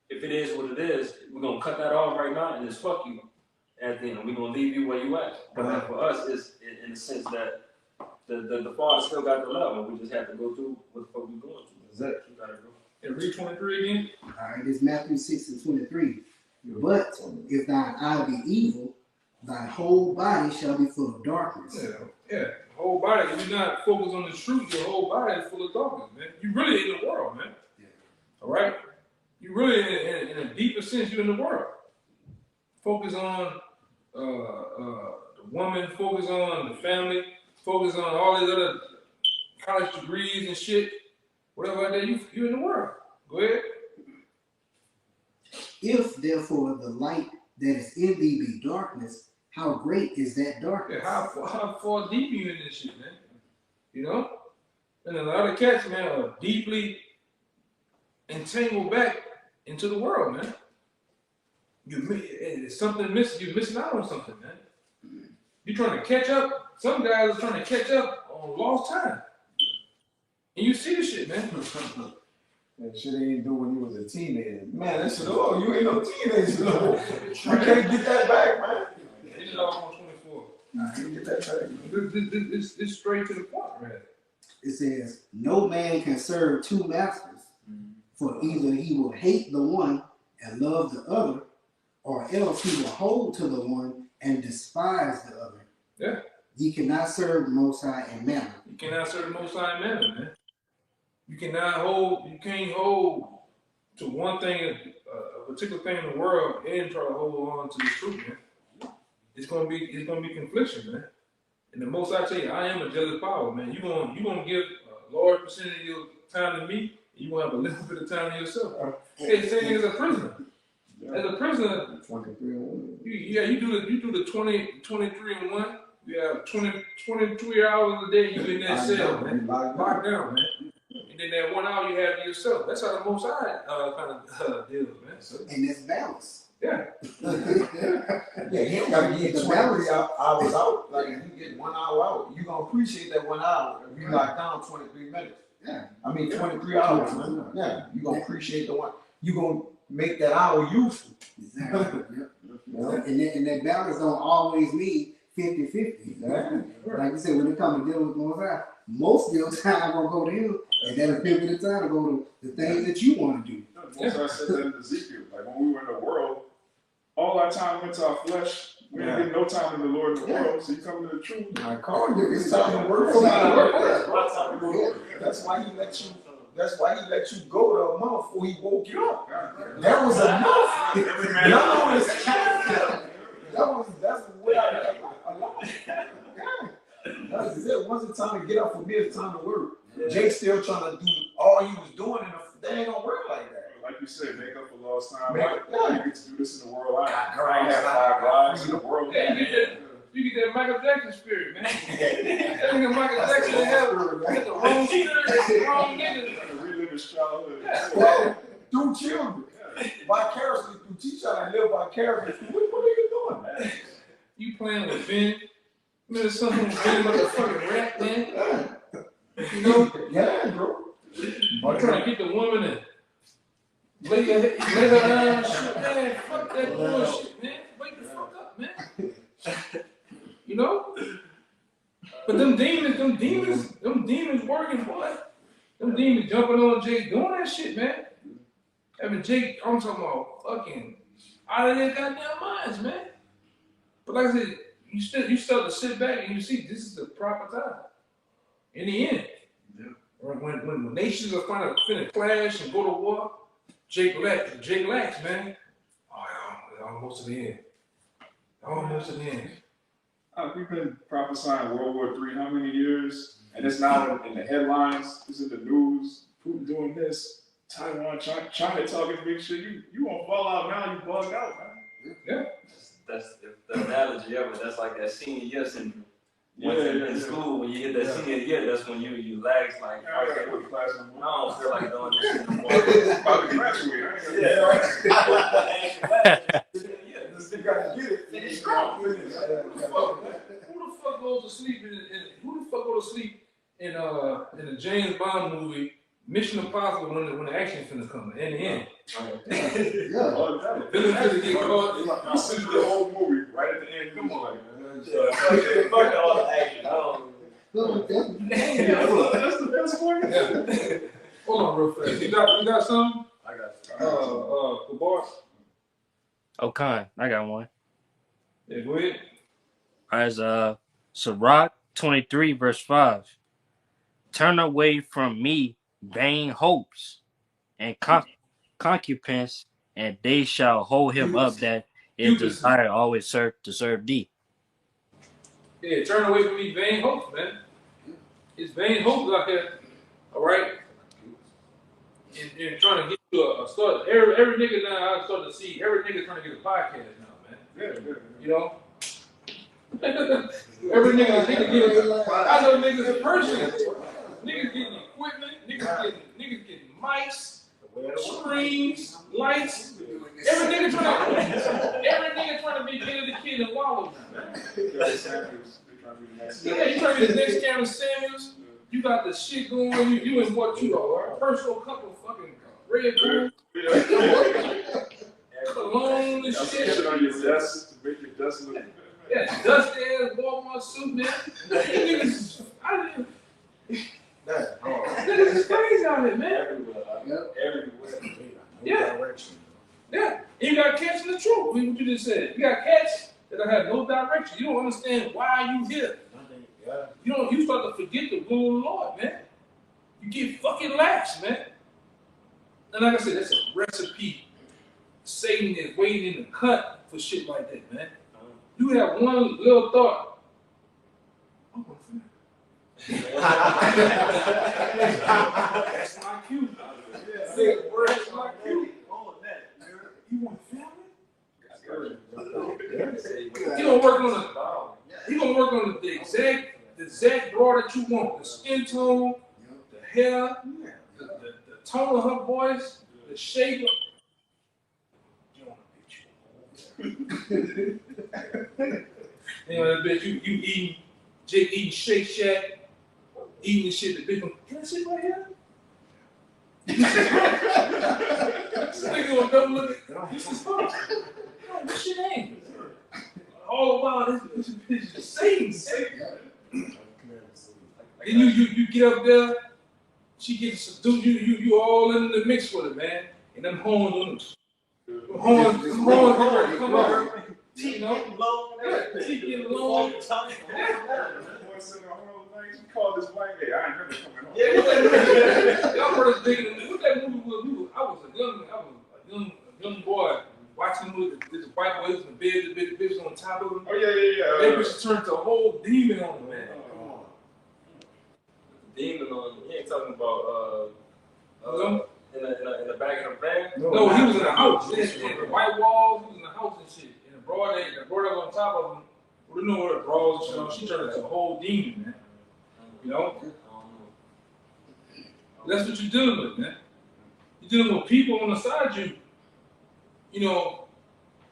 S5: if it is what it is, we're gonna cut that off right now and just fuck you. And then we're gonna leave you where you at. But then for us, it's in the sense that the Father still got the love, and we just have to go through what the fuck we going through.
S3: Is that?
S5: You gotta go.
S1: And read 23 again.
S6: All right, it's Matthew 6 and 23. But if thine eye be evil, thy whole body shall be full of darkness.
S1: Yeah. Whole body. If you're not focused on the truth, your whole body is full of darkness, man. You really in the world, man. All right. You really in a deeper sense, you're in the world. Focus on the woman. Focus on the family. Focus on all these other college degrees and shit. Whatever like that, you're in the world. Go ahead.
S6: If therefore the light that is in thee be darkness, how great is that darkness?
S1: Yeah, how far deep you in this shit, man? You know? And a lot of cats, man, are deeply entangled back into the world, man. It's something missing. You're missing out on something, man. You're trying to catch up. Some guys are trying to catch up on lost time. And you see the shit, man.
S3: That shit he ain't do when he was a teenager. Man, that shit, you ain't no teenager, no. You can't get that back, man.
S1: It's all on 24.
S3: Nah, you get that back.
S1: It's straight to the point, man.
S6: It says, no man can serve two masters, for either he will hate the one and love the other, or else he will hold to the one and despise the other.
S1: Yeah.
S6: Ye cannot serve the Most High and mammon.
S1: You cannot serve the Most High Mammon, man. You can't hold to one thing, a particular thing in the world, and try to hold on to the truth, man. It's gonna be confliction, man. And the Most I tell you, I am a jealous power, man. You gonna give large percentage of your time to me, you gonna have a little bit of time to yourself. Hey, same thing as a prisoner. As a prisoner,
S3: 23 and 1.
S1: you do the 23 and 1. You have 23 hours a day you in that cell, man. Locked down, man. And then that 1 hour you have to yourself. That's how the Most High kind of deals, man. So,
S6: And that's balance.
S1: yeah.
S3: Yeah, he don't gotta give you 23 hours out. Like if you get 1 hour out, you gonna appreciate that 1 hour. If you knock down 23 minutes.
S6: Yeah.
S3: I mean 23 hours, man. Yeah, you gonna appreciate the one. You gonna make that hour useful.
S6: Exactly. Yep.
S3: You know?
S6: And that balance don't always mean 50-50.
S3: Exactly.
S6: Like you said, when it comes to dealing with Most High, most of your time gonna go to him, and then a pivot of time to go to the things that you want to do.
S4: Most I said that in Ezekiel. Like when we were in the world, all our time went to our flesh. We didn't get no time in the Lord in the world. So you come to the truth.
S3: I called you. It's time to work for you. That's why he let you. That's why he let you go to a month before he woke you up. That was enough. No, it's that's what I allowed. That's it. Once it's time to get up for me, it's time to work. Jake's still trying to do all he was doing, and they ain't gonna work like that.
S4: Like you said, make up for lost time.
S3: Man,
S4: Like,
S3: yeah.
S4: you get to do this in the world. I
S3: Right.
S4: have 5 lives in the world.
S1: Yeah, you get that Michael Jackson spirit, man. That nigga Michael Jackson had the wrong spirit, the wrong nigga.
S4: To relive his childhood.
S3: Well, through children, vicariously through teachers, I live vicariously. What are you doing, man?
S1: You playing with Ben? Remember something Ben with a fucking rap, man? You know?
S3: Yeah, bro.
S1: I'm trying to get the woman and lay her down and shit, man. Fuck that bullshit, man. Wake the fuck up, man. You know? But them demons working, boy. Them demons jumping on Jake, doing that shit, man. I mean, Jake, I'm talking about fucking out of their goddamn minds, man. But like I said, you still have to sit back and you see this is the proper time. In the end. Yeah. When nations are finna clash and go to war, Jake lacks, man. Oh, yeah, almost to the end. Almost to the end.
S4: We've been prophesying World War III how many years? And it's now in the headlines, it's in the news, Putin doing this, Taiwan, China talking big shit. You won't fall out now, you bugged out, man.
S1: Yeah.
S5: That's the analogy ever. That's like that senior year syndrome.
S4: Yeah,
S5: In school, when you hit that senior year, that's when you lags like,
S4: I gotta go to class no
S5: I
S4: more.
S5: don't feel like doing this shit anymore.
S4: About to graduate. I ain't got
S3: You gotta get it.
S1: Who the fuck goes to sleep in the James Bond movie Mission Impossible when the action's finna come in the end? Villains finna get caught.
S4: You see the whole movie right at the end. Come on, man.
S5: Fuck all the action.
S4: That's the best one.
S1: Yeah. Hold on real fast. You got something?
S5: I got
S1: For Bart?
S8: Okan, I got one.
S1: Yeah, go ahead.
S8: As Sirach 23 verse 5. Turn away from me vain hopes and concubines, and they shall hold him up that is desire always to serve thee.
S1: Yeah, turn away from me vain hopes, man. It's vain hopes out there, all right? And trying to get you a start. Every nigga now, I start to see, every nigga trying to get a podcast now, man.
S4: Yeah.
S1: You know? Every nigga getting, I know niggas personally. Niggas getting equipment, niggas getting mics, screens, lights. Every nigga trying to be Kid the Kid and Wallow now, man. Yeah, you trying to be the next Cameron Samuels. You got the shit going. You and what you are, a personal couple fucking Red Bull, cologne and shit.
S4: On your desk to make your desk look.
S1: Yeah, dusty ass Walmart suit, man. Niggas, niggas is crazy out here, man.
S5: everywhere.
S1: Yeah. Yeah. And you got cats in the truth. What you just said. You got cats that have no direction. You don't understand why you here. You start to forget the will of the Lord, man. You get fucking lax, man. And like I said, that's a recipe. Satan is waiting in the cut for shit like that, man. You have one little thought. That's my cue. That's my cue. You want family? He gonna work on the exact draw that you want. The skin tone, the hair, the tone of her voice, the shape. You know that bitch, you eating, Jake eating Shake Shack, eating the shit, the bitch going, can I sit right here? This nigga gonna double look at, this is fun. This shit ain't. All the while, this bitch is Satan. Then you get up there, she gets subdued, you all in the mix with it, man. And them horns horns come up. You know? She getting long.
S4: He called this white guy. I ain't never coming home.
S1: Y'all heard us digging. What that movie was? I was a young boy watching the movie. This white boy was in the bed, the bitch on top of him.
S4: Oh yeah.
S1: That bitch turned to a whole demon on him, man.
S5: Demon on you. He ain't talking about in the back of the van.
S1: No, he was in the house. He had the white walls. He was in the house and shit. And the broad that was on top of him. We don't know what the broad. She turned into a whole demon, man. You know. That's what you're dealing with, man. You're dealing with people on the side you know,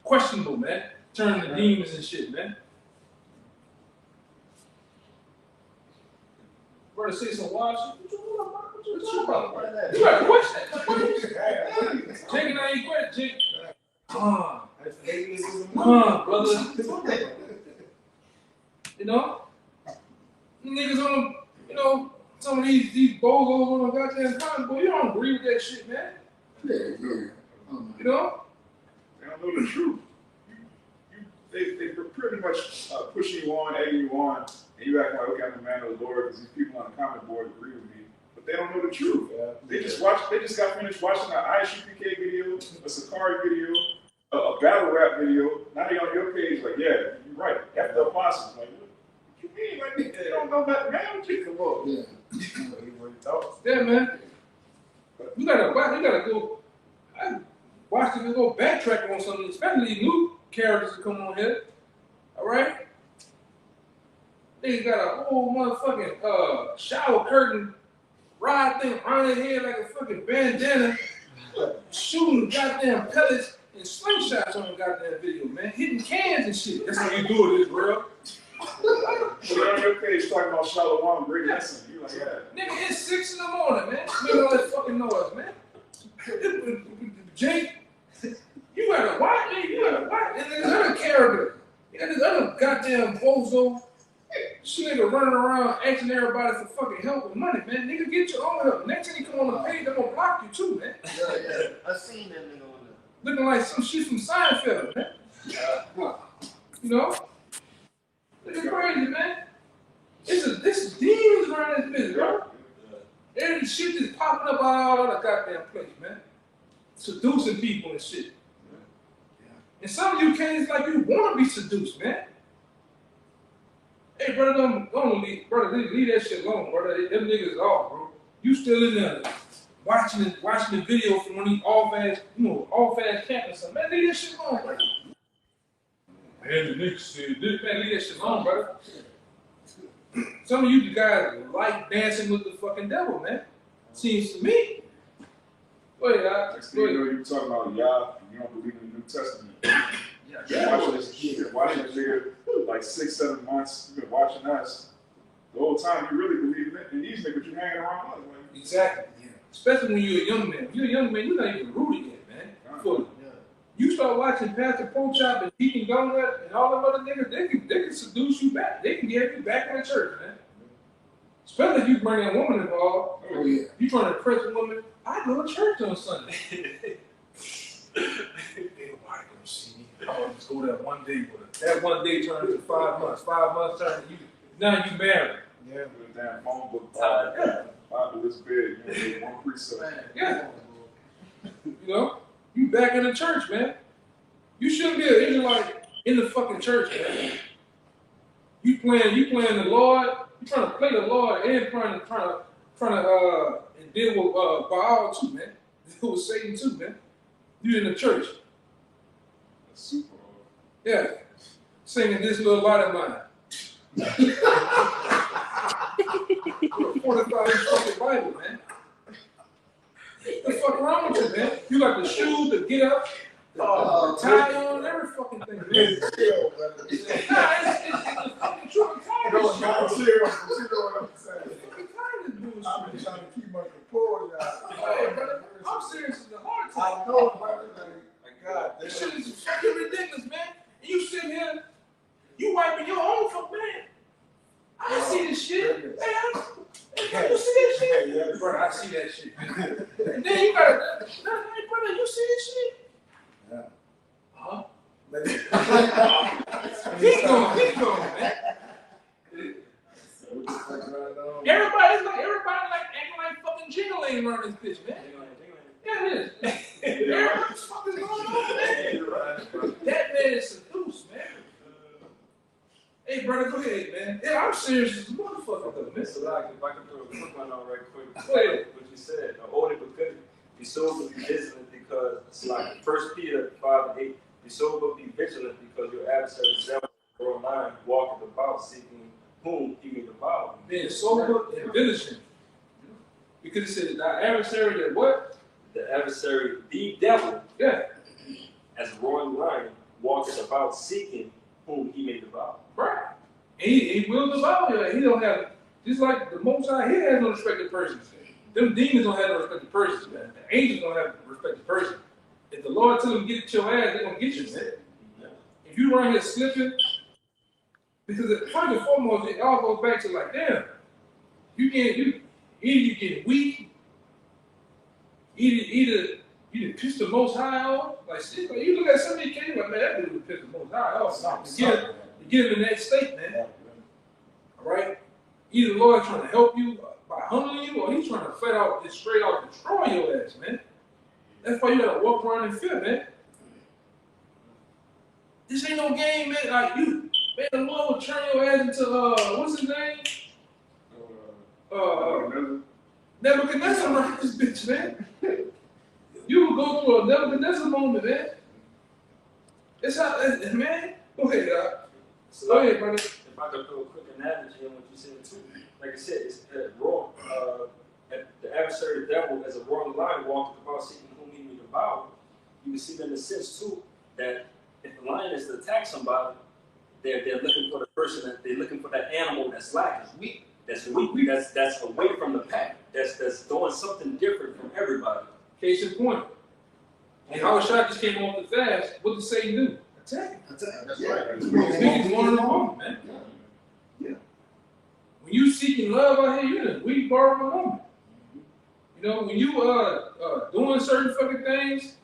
S1: questionable, man. Turning to demons and shit, man. Brother, say some wild shit. What you talking about? You got a question. Jake and I ain't quit, Jake. Come on, brother. You know? Niggas on, you know, some of these bozos on the goddamn comic book, you don't agree with that shit, man. You know?
S4: They don't know the truth. They pretty much pushing you on, egging you on, and you act like, okay, I'm the man of the Lord because these people on the comment board agree with me. But they don't know the truth. They just got finished watching an ISUPK video, a Sakari video, a battle rap video. Now they on your page like, yeah, you're right. After the apostles, like, what you mean? Like, they don't know nothing, man. Come on.
S1: Yeah, man. You gotta go. I watch them go backtrack on something, especially these new characters that come on here. All right? They got a whole motherfucking shower curtain ride thing around their head like a fucking bandana, shooting goddamn pellets and slingshots on the goddamn video, man. Hitting cans and shit. That's how you do it, Israel.
S4: So on your page talking about Shalom, great lesson. You like, yeah.
S1: Nigga, it's 6 in the morning, man. Make all that fucking noise, man. Jake, you got a white man, you got a white, and there's another character. You got this other goddamn bozo. She nigga running around asking everybody for fucking help with money, man. Nigga, get your own help. Next time you come on the page, I'm gonna block you too, man.
S2: I seen that nigga on there.
S1: Looking like some shit from Seinfeld, man. You know? It's crazy, man. This is demons around this bitch, bro. Every shit is popping up all over the goddamn place, man. Seducing people and shit. And some of you cats like you want to be seduced, man. Hey, brother, leave that shit alone, brother. Them niggas off, bro. You still in there watching the video from one of these all-fast campers. Man, leave that shit alone, brother. Man, the niggas said this. Man, leave that shit alone, brother. Some of you guys like dancing with the fucking devil, man. Seems to me. Go ahead,
S4: Next thing you know, you talking about Yah, and you don't believe in the New Testament. Watching this nigga like 6-7 months. You've been watching us the whole time. You really believe in it, and these niggas you hanging around us. Like,
S1: exactly. Yeah. Especially when you're a young man. If you're a young man, you're not even rooted yet, man. You start watching Pastor Pro-Chop and Deacon Donut and all them other niggas, they can seduce you back. They can get you back in the church, man. Especially if you bring that woman involved.
S2: Oh yeah.
S1: You trying to impress a woman. I go to church on Sunday. Nobody gonna see me. I'll just go there one day with her. That one day turns to 5 months. 5 months turns to you. Now you married.
S4: yeah, with a damn phone book. Bible is big. You know, one precept.
S1: Yeah. You know, you back in the church, man. You shouldn't be an Israelite in the fucking church, man. You playing the Lord You're trying to play the Lord and trying to and deal with Baal too, man. Deal with Satan too, man. You in the church.
S4: That's super.
S1: Yeah. Singing this little light of mine. Fortify this fucking Bible, man. What the fuck wrong with you, man? You got the shoes, the get up, the tie on, every fucking thing, man. Nah, it's the fucking truth. I'm tired of this shit.
S3: You know what I'm saying?
S1: I'm tired of this bullshit.
S3: I've been trying to keep my composure.
S1: Hey, brother, I'm serious as the heart
S3: I
S1: attack.
S3: know, brother. Like, God,
S1: This shit is fucking ridiculous, man. And you sitting here, you wiping your own fuck, man. I see this shit. Hey, you see that shit?
S3: Yeah,
S1: Brother, I see that shit. And then you gotta, hey, brother, you see this shit?
S3: Yeah.
S1: Huh?
S3: Keep
S1: Keep going, man. Everybody's like acting like fucking jingling around this bitch, man. Yeah, it is. What the fuck is going on, man? That man is seduced, man. Hey, brother, go ahead, man. Yeah, I'm serious as a motherfucker, though, man.
S5: So like, if I can throw a quick one on right quick.
S1: Go ahead.
S5: What you said, only because be sober, be vigilant, because it's like 1 Peter 5:8. Be sober, be vigilant, because your adversary is devil, or mind, walking about, seeking whom he may devour.
S1: Being sober and vigilant. Because it says, thy adversary that what?
S5: The adversary, the devil,
S1: Yeah.
S5: as a roaring lion, walking about, seeking whom he may devour.
S1: Right. And he will devour you. He don't have, just like the Most High, he has no respect to persons. Them demons don't have no respect to persons, man. The angels don't have respect to persons. If the Lord tell them to get your ass, they're going to get you, man. If you run here slipping, because first and foremost, it all goes back to like, damn, either you get weak, either you done pissed the Most High off. Like, shit, like, you look at somebody came like, man, that dude pissed the Most High off. To get him in that state, man. All right? Either the Lord trying to help you by humbling you, or he's trying to flat out, just straight out destroy your ass, man. That's why you gotta walk around in fear, man. This ain't no game, man. Like you, man, the Lord will turn your ass into what's his name? Nebuchadnezzar, right? This bitch, man. You will go through a Nebuchadnezzar moment, man. It's how, man. Go ahead,
S5: So
S1: go ahead, brother.
S5: if I could throw a quick analogy on what you said too, like I said, it's raw. The adversary, the devil, as a roaring lion walking about seeking whom he may devour. You can see that in the sense too that if the lion is to attack somebody, they're looking for the person they're looking for that animal that's lacking, weak, that's away from the pack, that's doing something different from everybody.
S1: Case in point. And our shot just came off the fast. What did Satan do? Attack him.
S2: That's
S3: Yeah.
S2: right.
S1: He's one of the woman, man.
S3: Yeah.
S1: When you seeking love out here, you're the weak part of a woman. You know, when you doing certain fucking things,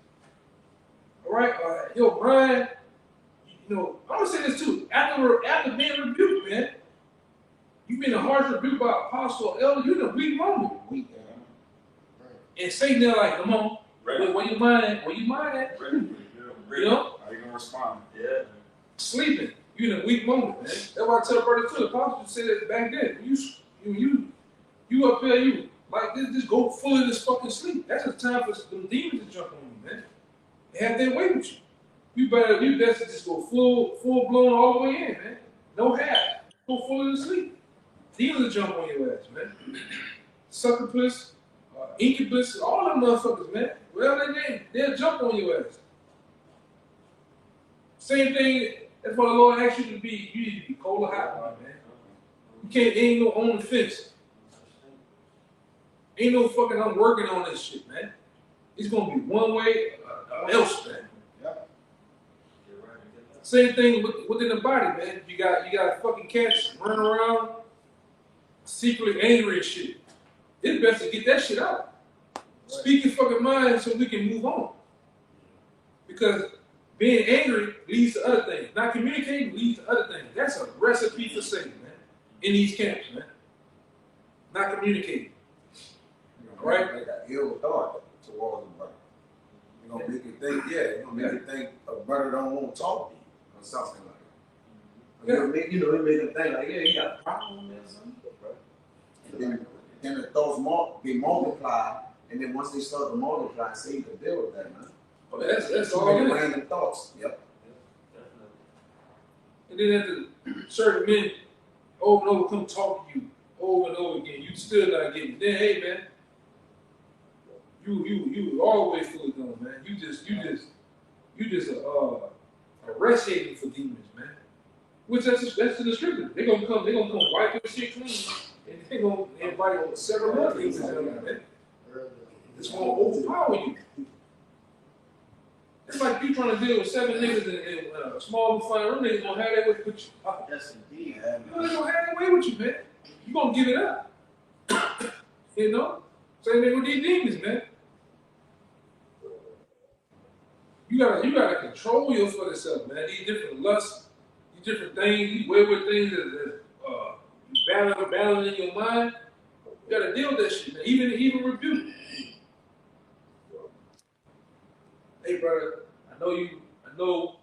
S1: all right, your mind, you know, I'm gonna say this too. After being rebuked, man, you've been a harsh rebuke by apostle or elder, you're the weak woman.
S2: Weak.
S1: And Satan, they're like, come on,
S5: Right.
S1: where you mind at? Where you mind at? You know?
S4: How you gonna respond?
S5: Yeah.
S1: Sleeping. You in a weak moment, man. That's why I tell brother too. The apostle said it back then. You up there, you like this, just go full of this fucking sleep. That's the time for them demons to jump on you, man. They have their way with you. You best just go full blown all the way in, man. No half. Go full of the sleep. Demons will jump on your ass, man. Succubus, incubus, all them motherfuckers, man. Whatever their name, they'll jump on your ass. Same thing. That's why the Lord asks you to be. You need to be cold or hot, man. You can't. Ain't no on the fence. Ain't no fucking. I'm working on this shit, man. It's gonna be one way or else, man. Same thing within the body, man. You got fucking cats running around, secretly angry and shit. It's best to get that shit out. Speak your fucking mind so we can move on. Because being angry leads to other things. Not communicating leads to other things. That's a recipe for Satan, man. In these camps, man. Not communicating.
S3: All right? They got ill thought towards the brother. You're gonna make you think, you're gonna make you think a brother don't want to talk to you or something like that. You know, they make them think like, yeah, you got a problem or something. And then the thoughts they multiply, and then once they start to multiply, Satan can deal with that, man.
S1: Oh, that's all it is.
S3: Random thoughts. Yep.
S1: And then after certain men over and over come talk to you over and over again, you still not getting it. Then hey man, you always full of them, man. You just a rest haven for demons, man. Which that's the distributor. They're gonna come wipe your shit clean, and they're gonna invite several more demons out there, man. It's gonna overpower you. It's like you trying to deal with 7 niggas in a small fire. Them niggas gonna have that with you.
S2: Yes, indeed.
S1: You know, they gonna have that way with you, man. You gonna give it up. You know? Same thing with these demons, man. You gotta control your fucking self, man. These different lusts, these different things, these wayward things that you battling in your mind. You gotta deal with that shit, man. Even rebuke. Hey, brother, I know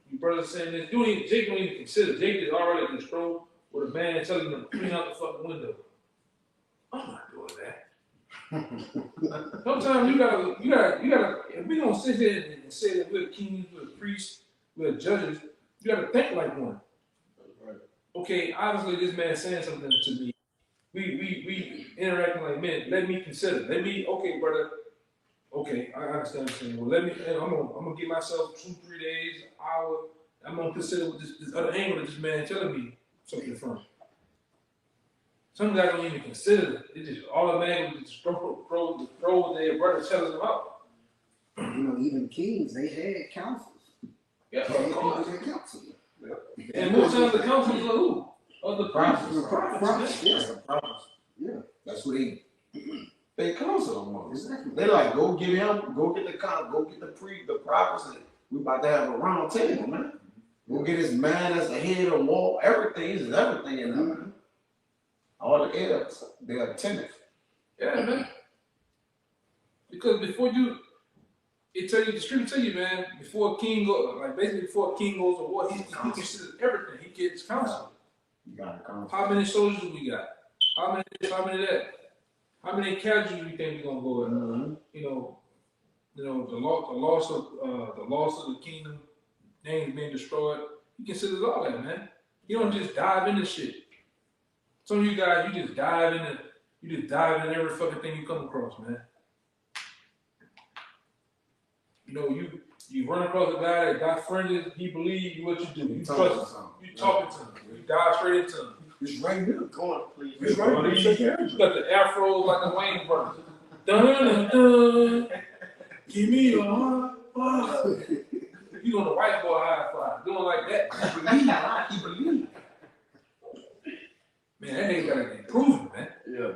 S1: you brothers saying this. Jake don't even consider. Jake is already controlled with a man telling him to clean out the fucking window. I'm not doing that. Sometimes you gotta, if we don't sit here and say that we're kings, we're priests, we're judges, you gotta think like one. Okay, obviously this man saying something to me. We interacting like men. Let me consider. Okay, brother. Okay, I understand what you're saying. Well, I'm gonna give myself 2-3 days, an hour. I'm gonna consider what this other angle that this man telling me something from. Some guys don't even consider it. They just automatically just throw what their brother telling them out.
S6: You know, even kings, they had councils.
S1: Yeah,
S6: They had
S1: of course.
S6: people in council.
S1: And most times the councils are who? Of the prophets.
S3: The prophets.
S6: Yeah.
S3: That's the prophets.
S6: Yeah.
S3: That's what they counsel them on.
S6: Exactly.
S3: They like, go get him, go get the prophets, and we about to have a round table, man. Go get his man as the head of wall, everything in there, man. All the heirs, they are attentive.
S1: Yeah, man. Because the scripture tell you, man, before a king goes to war, he considers everything. He gets counsel.
S3: You got to counsel.
S1: How many soldiers we got? How many that? How many casualties we think we're gonna go in? You know, the loss of the kingdom, names being destroyed. He considers all that, man. You don't just dive into shit. Some of you guys, you just dive in every fucking thing you come across, man. You know, you run across a guy that got friends, he believes what you do. You trust him. You talking to him. You dive straight into him.
S3: It's right here.
S2: Go on, please.
S3: It's right here.
S1: You got the afros like the Wayne brothers. Dun dun dun. Give me your heart. You doing the white boy high five, doing like that. He believe. Man, that nigga gotta get proven, man.
S2: Yeah.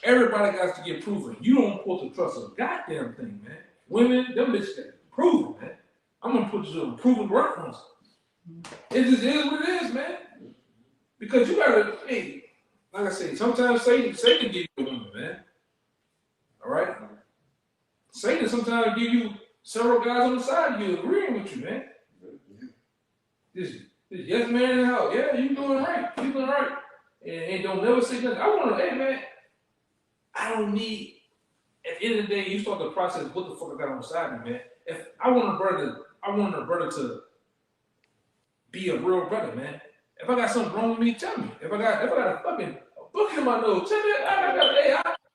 S1: Everybody got to get proven. You don't put the trust of a goddamn thing, man. Women, them bitches got to prove it, man. I'm gonna put you on proven reference. It just is what it is, man. Because you gotta, hey, like I say, sometimes Satan give you a woman, man. All right? Satan sometimes give you several guys on the side of you agreeing with you, man. This yes man in the house. Yeah, you doing right. You doing right. And don't never say nothing. I want to, hey man, I don't need, at the end of the day, you start the process, what the fuck I got on the side of me, man. If I want a brother to be a real brother, man. If I got something wrong with me, tell me. If I got a fucking book in my nose, tell me.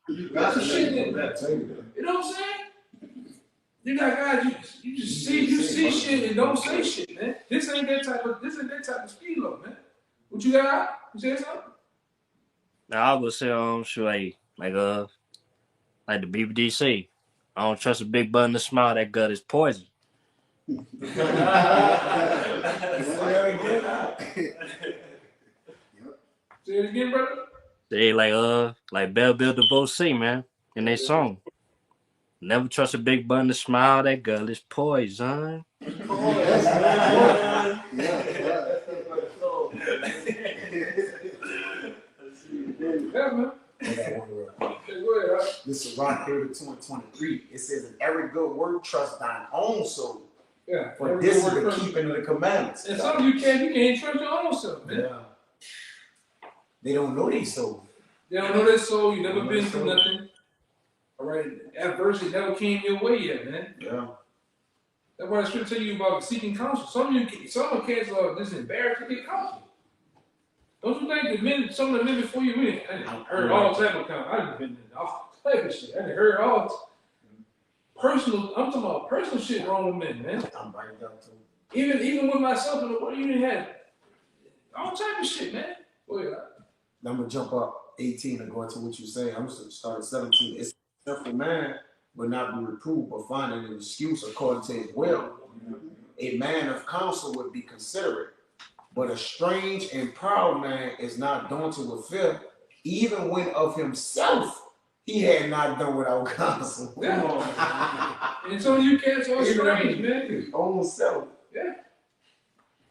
S1: You got some shit in there. You know what I'm saying? You got guys, you just see shit and don't say shit, man. This ain't that type of speed up, man. What you got? You say something?
S8: Now I would say like the BBD I don't trust a big button to smile. That gut is poison.
S1: Say it again, brother.
S8: They like Bell Bill DeVoe say, man, in their song. Never trust a big button to smile. That gut is poison.
S1: Yeah, man.
S3: This is Rock 32 and 23. It says, in every good word, trust thine own soul,
S1: Yeah.
S3: For this is the keeping of the commandments.
S1: And some of you can't trust your own self, man.
S3: Yeah. They don't know these souls.
S1: They don't know their soul. You never been through nothing. All right. Adversity never came your way yet, man.
S3: Yeah.
S1: That's why I should tell you about seeking counsel. Some cats are just embarrassed to get counsel. Don't you think some of the men before you went, I heard all type of counsel. I've been in all type of shit. I heard all personal. I'm talking about personal shit wrong with men, man.
S3: I'm right down to
S1: Even with myself in the world, you didn't have all type of shit, man. Go ahead.
S3: I'm gonna jump up 18 and go into what you say. I'm gonna start at 17. It's a sinful man will not be reproved, but finding an excuse according to his will. A man of counsel would be considerate, but a strange and proud man is not daunted with fear, even when of himself he had not done without counsel.
S1: And some of you cats are strange, man.
S3: His own self.
S1: Yeah.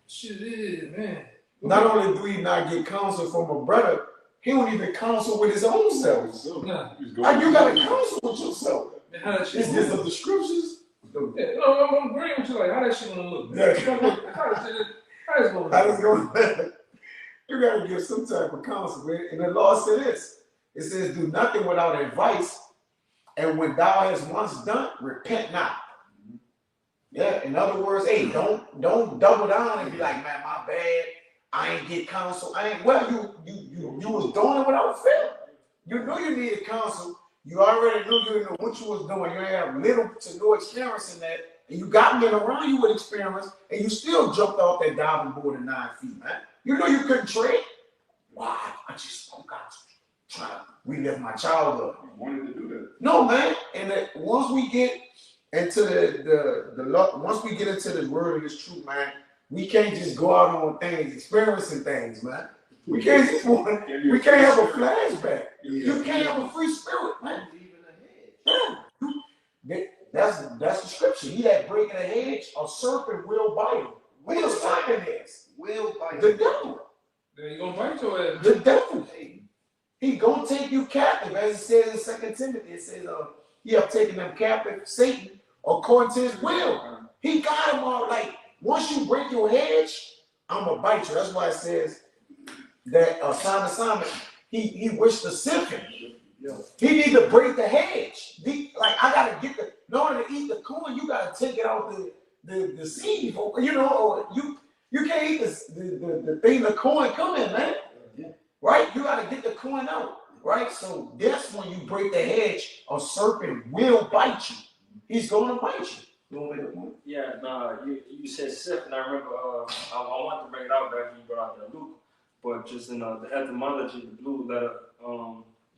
S1: Shit is, man.
S3: Not only do he not get counsel from a brother, he don't even counsel with his own self.
S1: Nah.
S3: Like you gotta counsel with yourself.
S1: Man, how that shit
S3: Is this of the scriptures?
S1: Yeah, no, I'm agreeing with you. Like, how that shit gonna look? Man? How this gonna look?
S3: How does go? You gotta give some type of counsel, man. And the law said this. It says, do nothing without advice, and when thou hast once done, repent not. Yeah, in other words, hey, don't double down and be like, man, my bad. I ain't get counsel. You was doing it without fail. You knew you needed counsel. You already knew you know what you was doing. You had little to no experience in that, and you got men around you with experience, and you still jumped off that diving board at 9 feet, man. You know you couldn't trade. Why? I just got to try to relive my childhood.
S4: You wanted to do that.
S3: No, man. And once we get into once we get into the word of this truth, man, we can't just go out on things, experiencing things, man. We can't just we can't have a flashback. You can't have a free spirit, man. Yeah. That's the scripture. He that breaking a hedge, a serpent will bite him. What the serpent is?
S2: Will bite
S3: The devil.
S1: Then you gonna bite your ass.
S3: The devil. He gonna take you captive, as it says in 2 Timothy. It says, he have taken them captive, Satan, according to his will. He got them all. Like, once you break your hedge, I'm gonna bite you. That's why it says that Simon, he wished to sift him. He need to break the hedge. Like, I gotta get in order to eat the corn, you gotta take it out the seed. Or you can't eat the thing the corn come in, man. Right? You gotta get the corn out. Right? So that's when you break the hedge, a serpent will bite you. He's gonna bite you. You want to make a point?
S5: Yeah, nah, you said sift, and I remember I wanted to bring it out back when you brought out the Luke, but just in the etymology, the blue letter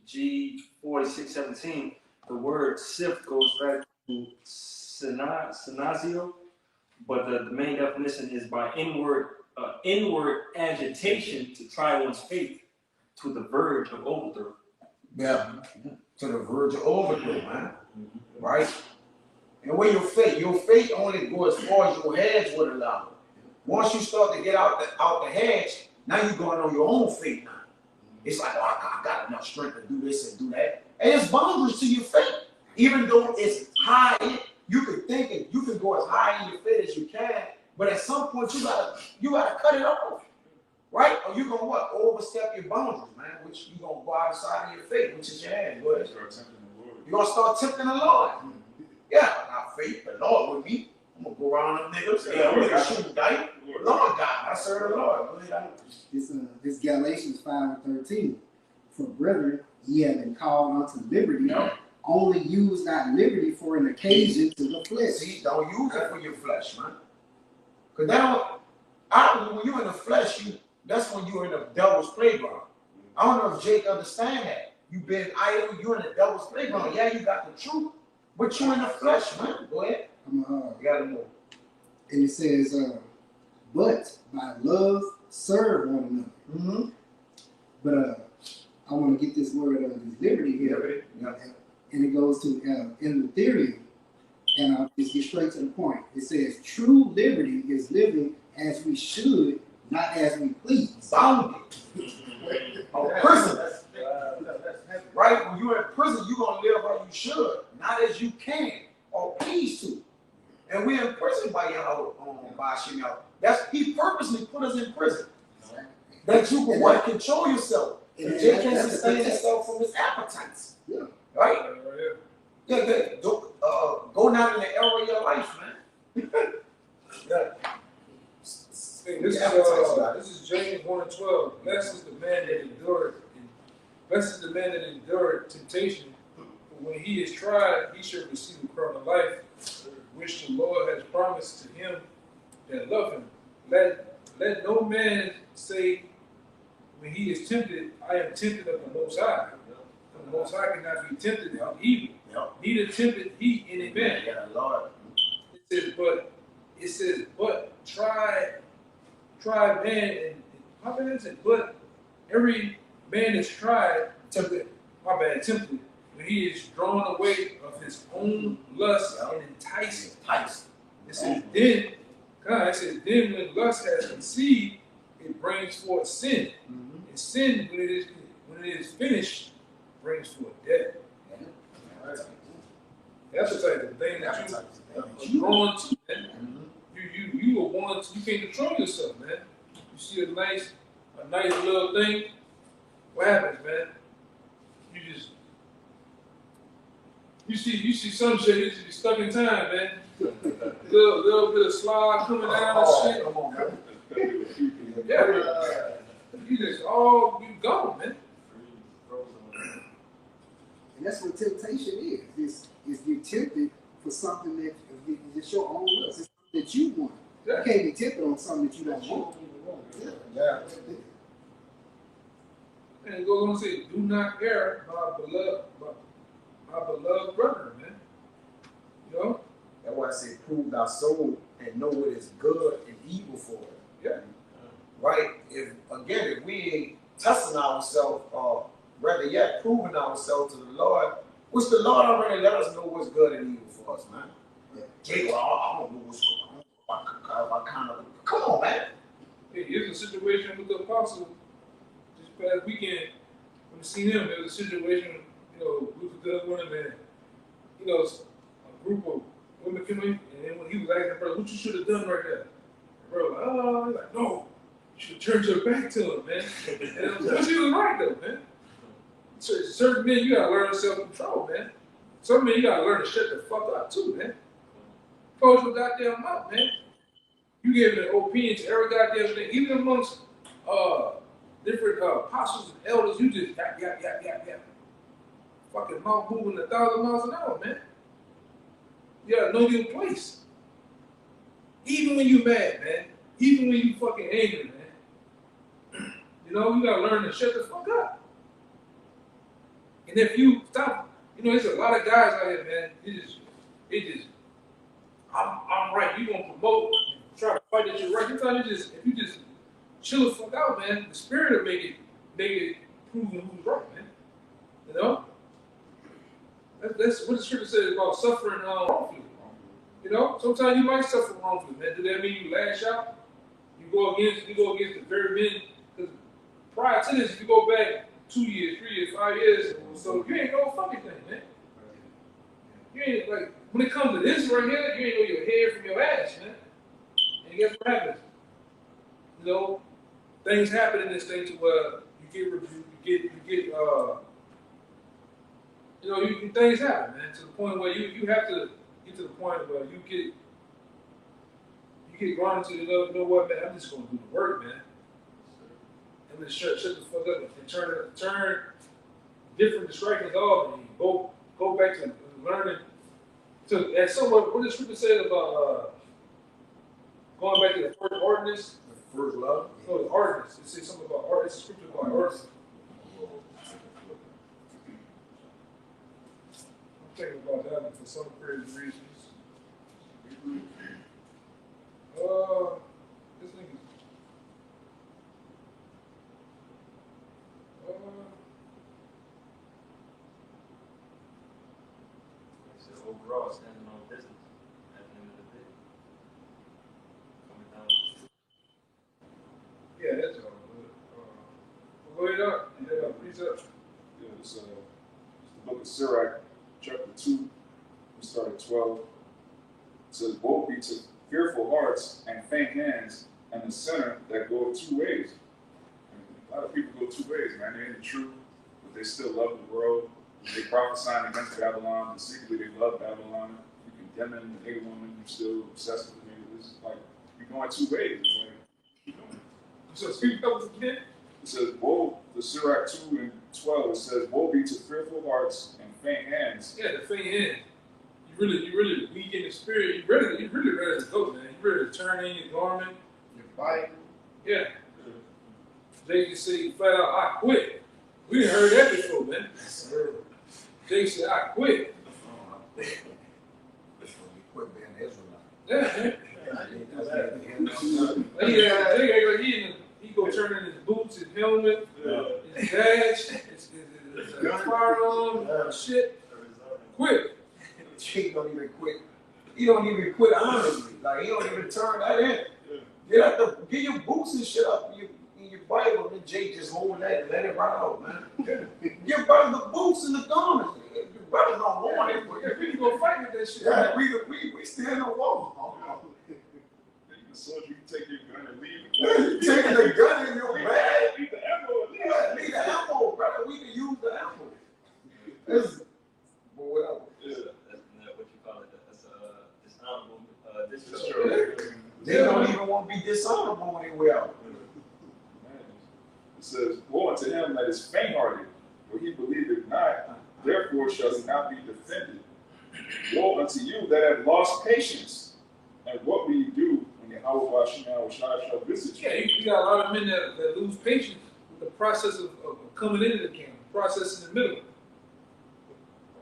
S5: G4617, the word sift goes back to synazio, but the main definition is by inward agitation to try one's faith to the verge of overthrow.
S3: Yeah, to the verge of overthrow, man. Right? And when your faith only goes as far as your hedge would allow. Once you start to get out the hedge, now you're going on your own faith now. It's like, oh, I got enough strength to do this and do that. And it's boundaries to your faith. Even though it's high, you can think it, you can go as high in your faith as you can, but at some point you gotta cut it off. Right? Or you're gonna what? Overstep your boundaries, man, which you're gonna go outside of your faith, which is your hand. Go ahead. You're gonna start tempting the Lord. Yeah, not faith, the Lord with me. I'm gonna go around them niggas. Yeah, I'm gonna shoot dice. Lord God, I serve the Lord.
S6: This Galatians 5:13. For brethren, ye have been called unto liberty. Only use not liberty for an occasion to the flesh.
S3: See, don't use it for your flesh, man. Because when you're in the flesh, that's when you're in the devil's playground. I don't know if Jake understand that. You've been idle, you're in the devil's playground. Yeah, you got the truth, but you're in the flesh, man. Go ahead. You got to move.
S6: And it says, but by love serve one another. But I want to get this word of liberty here. And it goes to in the theory, and I'll just get straight to the point. It says, true liberty is living as we should, not as we please.
S3: Bounded. Prison. Right? When you're in prison, you're going to live how you should, not as you can or please to. And we're in prison by Yahweh, by Hashem Yahweh. He purposely put us in prison. That you can what? Control yourself. And they can sustain themselves from his appetites. Yeah. Right? Yeah, good. Go down in the error of your life, man. Yeah.
S1: This is James 1:12. Blessed is the man that endured temptation. For when he is tried, he shall receive the crown of life, which the Lord has promised to him that love him. Let no man say when he is tempted, I am tempted of the Most High. For the Most High cannot be tempted of evil. Neither tempted he any man. It says, but try man, and how can it say, but every man is tried, tempted, tempted, when he is drawn away of his own lust and enticed. It says, then when lust has conceived, it brings forth sin. And sin, when it is finished, brings forth death. That's the type of thing that you are drawn to, man. You are one. You can't control yourself, man. You see a nice little thing. What happens, man? You see some shit. You just be stuck in time, man. little bit of slide coming down and shit.
S3: Come on, man.
S1: Yeah, man. You just you gone, man.
S6: And that's what temptation is. Is you're tempted for something that is your own lust. It's something that you want. You can't be tempted on something that you don't want.
S3: Yeah.
S1: And it goes on to say, do not err, my beloved brother, man. You know?
S3: That's why I say prove thy soul and know what is good and evil for it.
S1: Yeah.
S3: Right? If we ain't testing ourselves, or rather yet proving ourselves to the Lord, which the Lord already let us know what's good and evil for us, man. Yeah, well, I don't know what's going on. Come on, man.
S1: Hey, here's a situation with the apostle this past weekend. When I seen him, there was a situation, with the women, and a group of women came in, and then when he was asking, brother, what you should have done right there? And brother, he's like, no, you should have turned your back to him, man. And he was right though, man. Certain men, you gotta learn self-control, man. Some men, you gotta learn to shut the fuck up too, man. Close your goddamn mouth, man. You gave an opinion to every goddamn thing, even amongst different apostles and elders. You just yap. Fucking mouth moving 1,000 miles an hour, man. You gotta know your place. Even when you mad, man. Even when you fucking angry, man. You gotta learn to shut the fuck up. And if you stop, there's a lot of guys out here, man. I'm right. You gonna promote, try to fight that you're right. If you just chill the fuck out, man, the spirit will make it proven who's right, man. That's what the scripture says about suffering wrongfully. Sometimes you might suffer wrongfully, man. Does that mean you lash out? You go against the very men. Because prior to this, if you go back 2 years, 3 years, 5 years, so you ain't no fucking thing, man. You ain't like, when it comes to this right here, you ain't know your head from your ass, man. And guess what happens? Things happen in this thing to where things happen, man, to the point where you have to get to the point where you get grounded to you know what, man, I'm just gonna do the work, man. I'm gonna shut the fuck up and turn different distractions off and go back to learning and somewhat what the scripture says about going back to the first ordinance.
S3: The first love?
S1: No, the ordinance. It says something about ordinance. It's a scripture about ordinance. I'm thinking about that one for some crazy reasons. This nigga.
S5: Overall, standing on business at the end of the day. Coming down
S1: Yeah, that's all good. Go ahead up. Yeah, please up.
S4: Yeah, it's the book of Sirach, chapter 2. We start at 12. It says, woe be to fearful hearts and faint hands, and the sinner that go 2 ways. A lot of people go 2 ways, man. They're in the truth, but they still love the world. They prophesying against Babylon, and secretly they love Babylon. You condemning the nigga woman, you're still obsessed with the nigga. This is like, you're going 2 ways. It's like, keep doing it.
S1: So speak up again.
S4: It says, woe, the Sirach 2 and 12, it says, woe be to fearful hearts and faint hands.
S1: Yeah, the faint hand. You really weak in the spirit. You really ready to go, man. You ready to turn in your garment.
S2: Your body.
S1: Yeah. They can say flat out, I quit. We done heard that before, man. They said, I quit.
S3: Quit being Israelite.
S1: Yeah, man. He go turn in his boots, his helmet, his badge, his firearm, shit. Quit.
S3: He don't even quit. He don't even quit honestly. Like, he don't even turn that in. Get your boots and shit up in your Bible, and Jake just hold that and let it run out, man. Give brother the boots and the garments. Your brother don't want it.
S1: We can go fight with that shit.
S3: Yeah, we still in the war.
S4: So you take your gun and leave.
S3: Taking the gun in your bag.
S4: Leave the ammo and leave.
S3: Yeah, leave the ammo, brother. We can use the ammo. That's whatever.
S5: Yeah, that's what you call it. That's dishonorable discharge.
S3: They don't even want to be dishonorable anywhere else.
S4: It says, woe unto him that is faint-hearted, for he believeth not, therefore shall he not be defended. Woe unto you that have lost patience, and what will you do when Yahweh shall visit you?
S1: Yeah, you got a lot of men that lose patience with the process of coming into the kingdom, the process in the middle.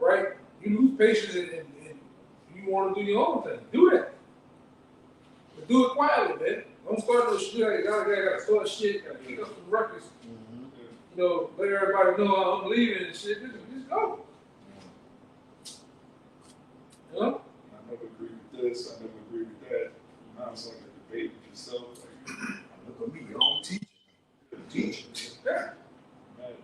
S1: Right? You lose patience and you want to do your own thing. Do that. But do it quietly, man. Don't start no shit. I gotta start shit. Gotta kick up some records. You know, let everybody know I'm leaving and shit. Just go. You know?
S4: I never agree with this, I never agree with that. Now it's like a debate with yourself.
S3: Look at me, you don't teach. Teach.
S1: Yeah.
S4: Man, it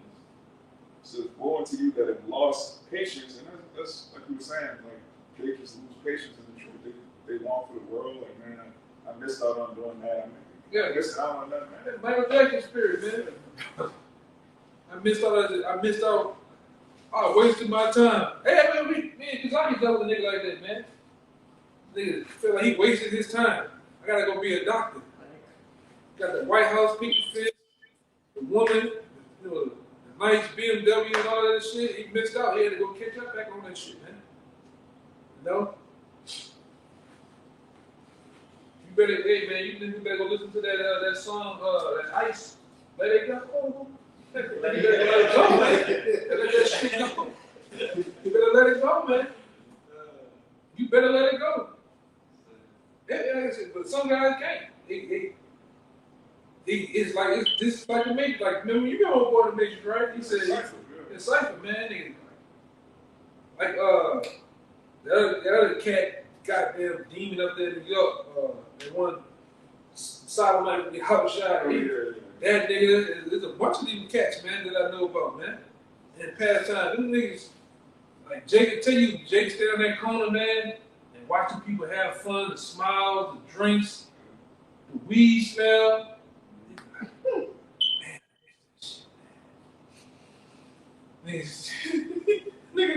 S4: says, woe unto you that have lost patience, and that's like you were saying, like they just lose patience in the truth. They want for the world, like, man, I missed out on doing that.
S1: Yeah.
S4: I missed out on that, man.
S1: That's Michael Jackson spirit, man. I missed out. I wasted my time. Hey, man, because I be done with a nigga like that, man. Nigga feel like he wasted his time. I gotta go be a doctor. Got the White House people fit, the woman, you know, the nice BMW and all that shit. He missed out. He had to go catch up back on that shit, man. You know? You better, hey man, you better go listen to that song, that Ice. Let it go. Let it go, man. Let that shit go. You better let it go, man. You better let it go. Yeah, but some guys can't. It's like a Matrix. Like, remember, you know what the Matrix, right? He said, it's Cypher, man. Nigga. Like, the other cat, goddamn demon up there in New York, that one Solomon with the Habashai. That nigga, there's a bunch of these cats, man, that I know about, man. In past time, them niggas, like Jake can tell you, Jake stay on that corner, man, and watching people have fun, the smiles, the drinks, the weed smell. Niggas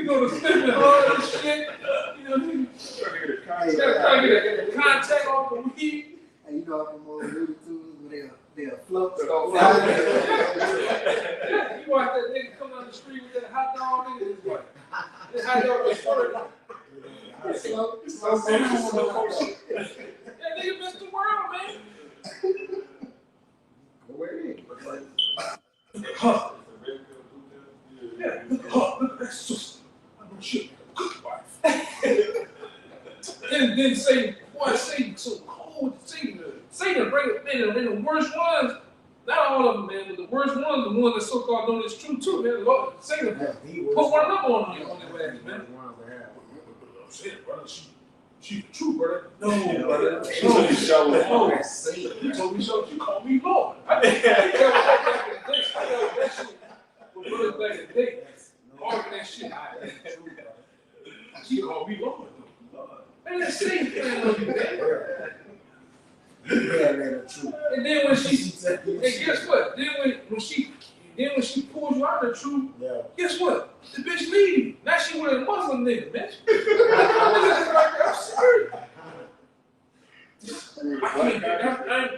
S1: go to sleep and all this shit. You know, niggas trying to get a contact off the weed.
S6: And you know, I'm more Looney Tunes where they'll float.
S1: Yeah, you watch that nigga come down the street with that hot dog, nigga. It's like, that hot dog was swerving. That nigga missed the world, man.
S3: Go ahead.
S1: Huh. Yeah, look at that sister. I know she a good wife. then say, boy, Satan so cold. Satan bring it, man, and the worst ones, not all of them, man, but the worst ones, the ones that so-called know it's true too, man. Lord, Satan put one of them on their ass, man. Shit, brother, she the truth, brother. No, brother. No, you told me so. You called me Lord. I think that shit was brothers back in the day. Arguing that shit. She called me Lord. Man, that's Satan, man. And then when she, and guess what? Then when she pulls you out of the truth,
S3: Yeah.
S1: guess what? The bitch leave you. Now she with a Muslim nigga, man. I'm serious.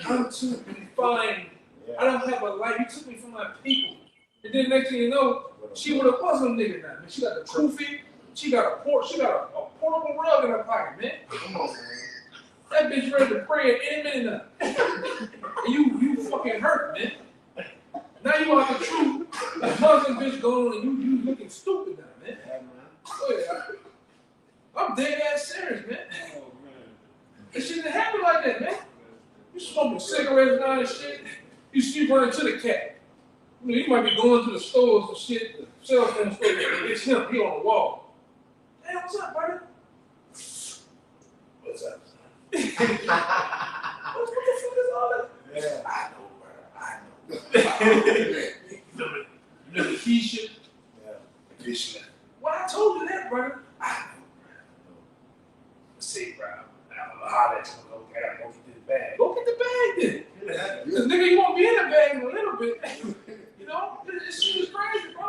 S1: I'm too refined. I don't have a life. You took me from my people. And then next thing you know, she with a Muslim nigga now. Man, she got the kufi. She got a portable rug in her pocket, man.
S3: Come on, man.
S1: That bitch ready to pray at any minute now. And you fucking hurt, man. Now you out the truth. The Muslim bitch going and you looking stupid now, man. Oh, yeah. I'm dead ass serious, man.
S4: Oh, man.
S1: It shouldn't happen like that, man. You smoking cigarettes now and shit. You run into the cat. You know, you might be going to the stores and shit, the cell phone store. It's him. He on the wall. Hey, what's up, brother? What's up? what the fuck is all that?
S3: Yeah.
S1: I know, brother. I know. Remember Keisha?
S3: Yeah.
S1: Keisha. Well, I told you that, brother. I know, brother. See, bro. I'll holler at you. Okay, I gotta go get this bag. Go get the bag then. Because nigga, you won't be in the bag in a little bit. You know? This shit is crazy, bro.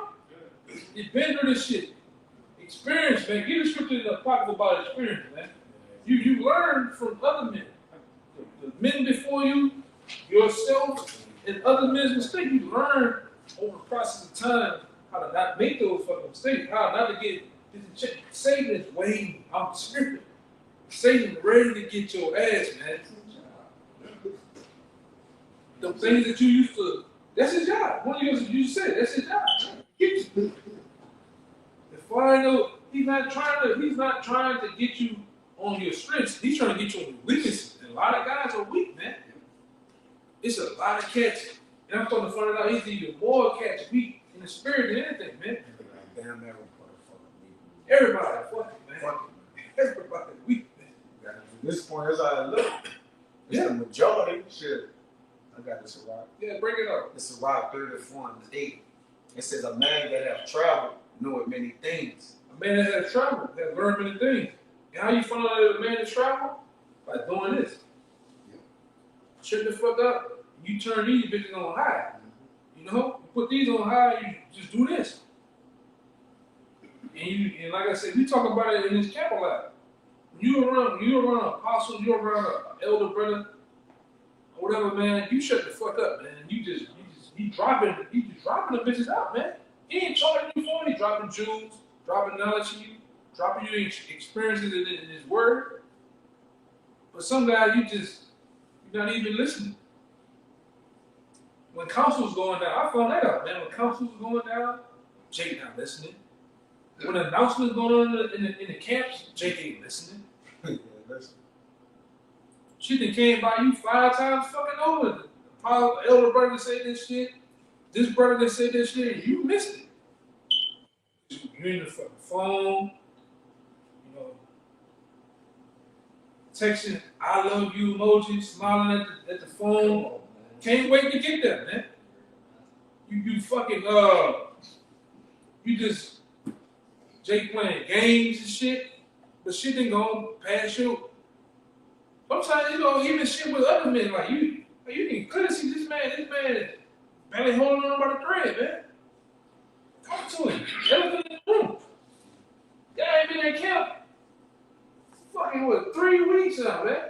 S1: You been through this shit. Experience, man. Get the scripture in the pocket about experience, man. You learn from other men. The men before you, yourself, and other men's mistakes. You learn over the process of time how to not make those fucking mistakes, how not to get disenchanted. Satan is waiting. I'm serious. Satan ready to get your ass, man. The things that you used to, that's his job. What you said, that's his job. If I know he's not trying to get you on your strengths, he's trying to get you on your weaknesses. And a lot of guys are weak, man. It's a lot of cats. And I'm starting to find out he's even more cats weak in the spirit than anything, man.
S3: Damn, that
S1: Everybody fucking, man. Everybody weak, man.
S3: At this point, as I look, it's the majority. Shit. I got this rock.
S1: Yeah, break it up.
S3: This is Rock 34 and 8. It says, a man that have traveled knoweth many things.
S1: A man that has traveled, that learned many things. And how you find out that a man has traveled? By doing this.
S3: Yeah.
S1: Shut the fuck up. You turn these bitches on high. You know? You put these on high, you just do this. And like I said, we talk about it in this camp a lot. You around an apostle, you around an elder brother, or whatever, man, you shut the fuck up, man. He dropping the bitches out, man. He ain't charging you for it. He dropping jewels, dropping knowledge to you, dropping your experiences in his word. But some guys, you're not even listening. When council's going down, I found that out, man. When council's going down, Jake not listening. When announcements going on in the camps, Jake ain't listening. She done came by you 5 times fucking over. The elder brother said this shit. This brother that said this shit, and you missed it. You're in the fucking phone, you know, texting I love you emoji, smiling at the phone. Can't wait to get there, man. You fucking you just Jake playing games and shit, but shit didn't go past you. Sometimes, you know, even shit with other men, like you couldn't see this man barely holding on by the thread, man. Talk to him. Elephant in the room. That ain't been in camp. Fucking what, 3 weeks now, man.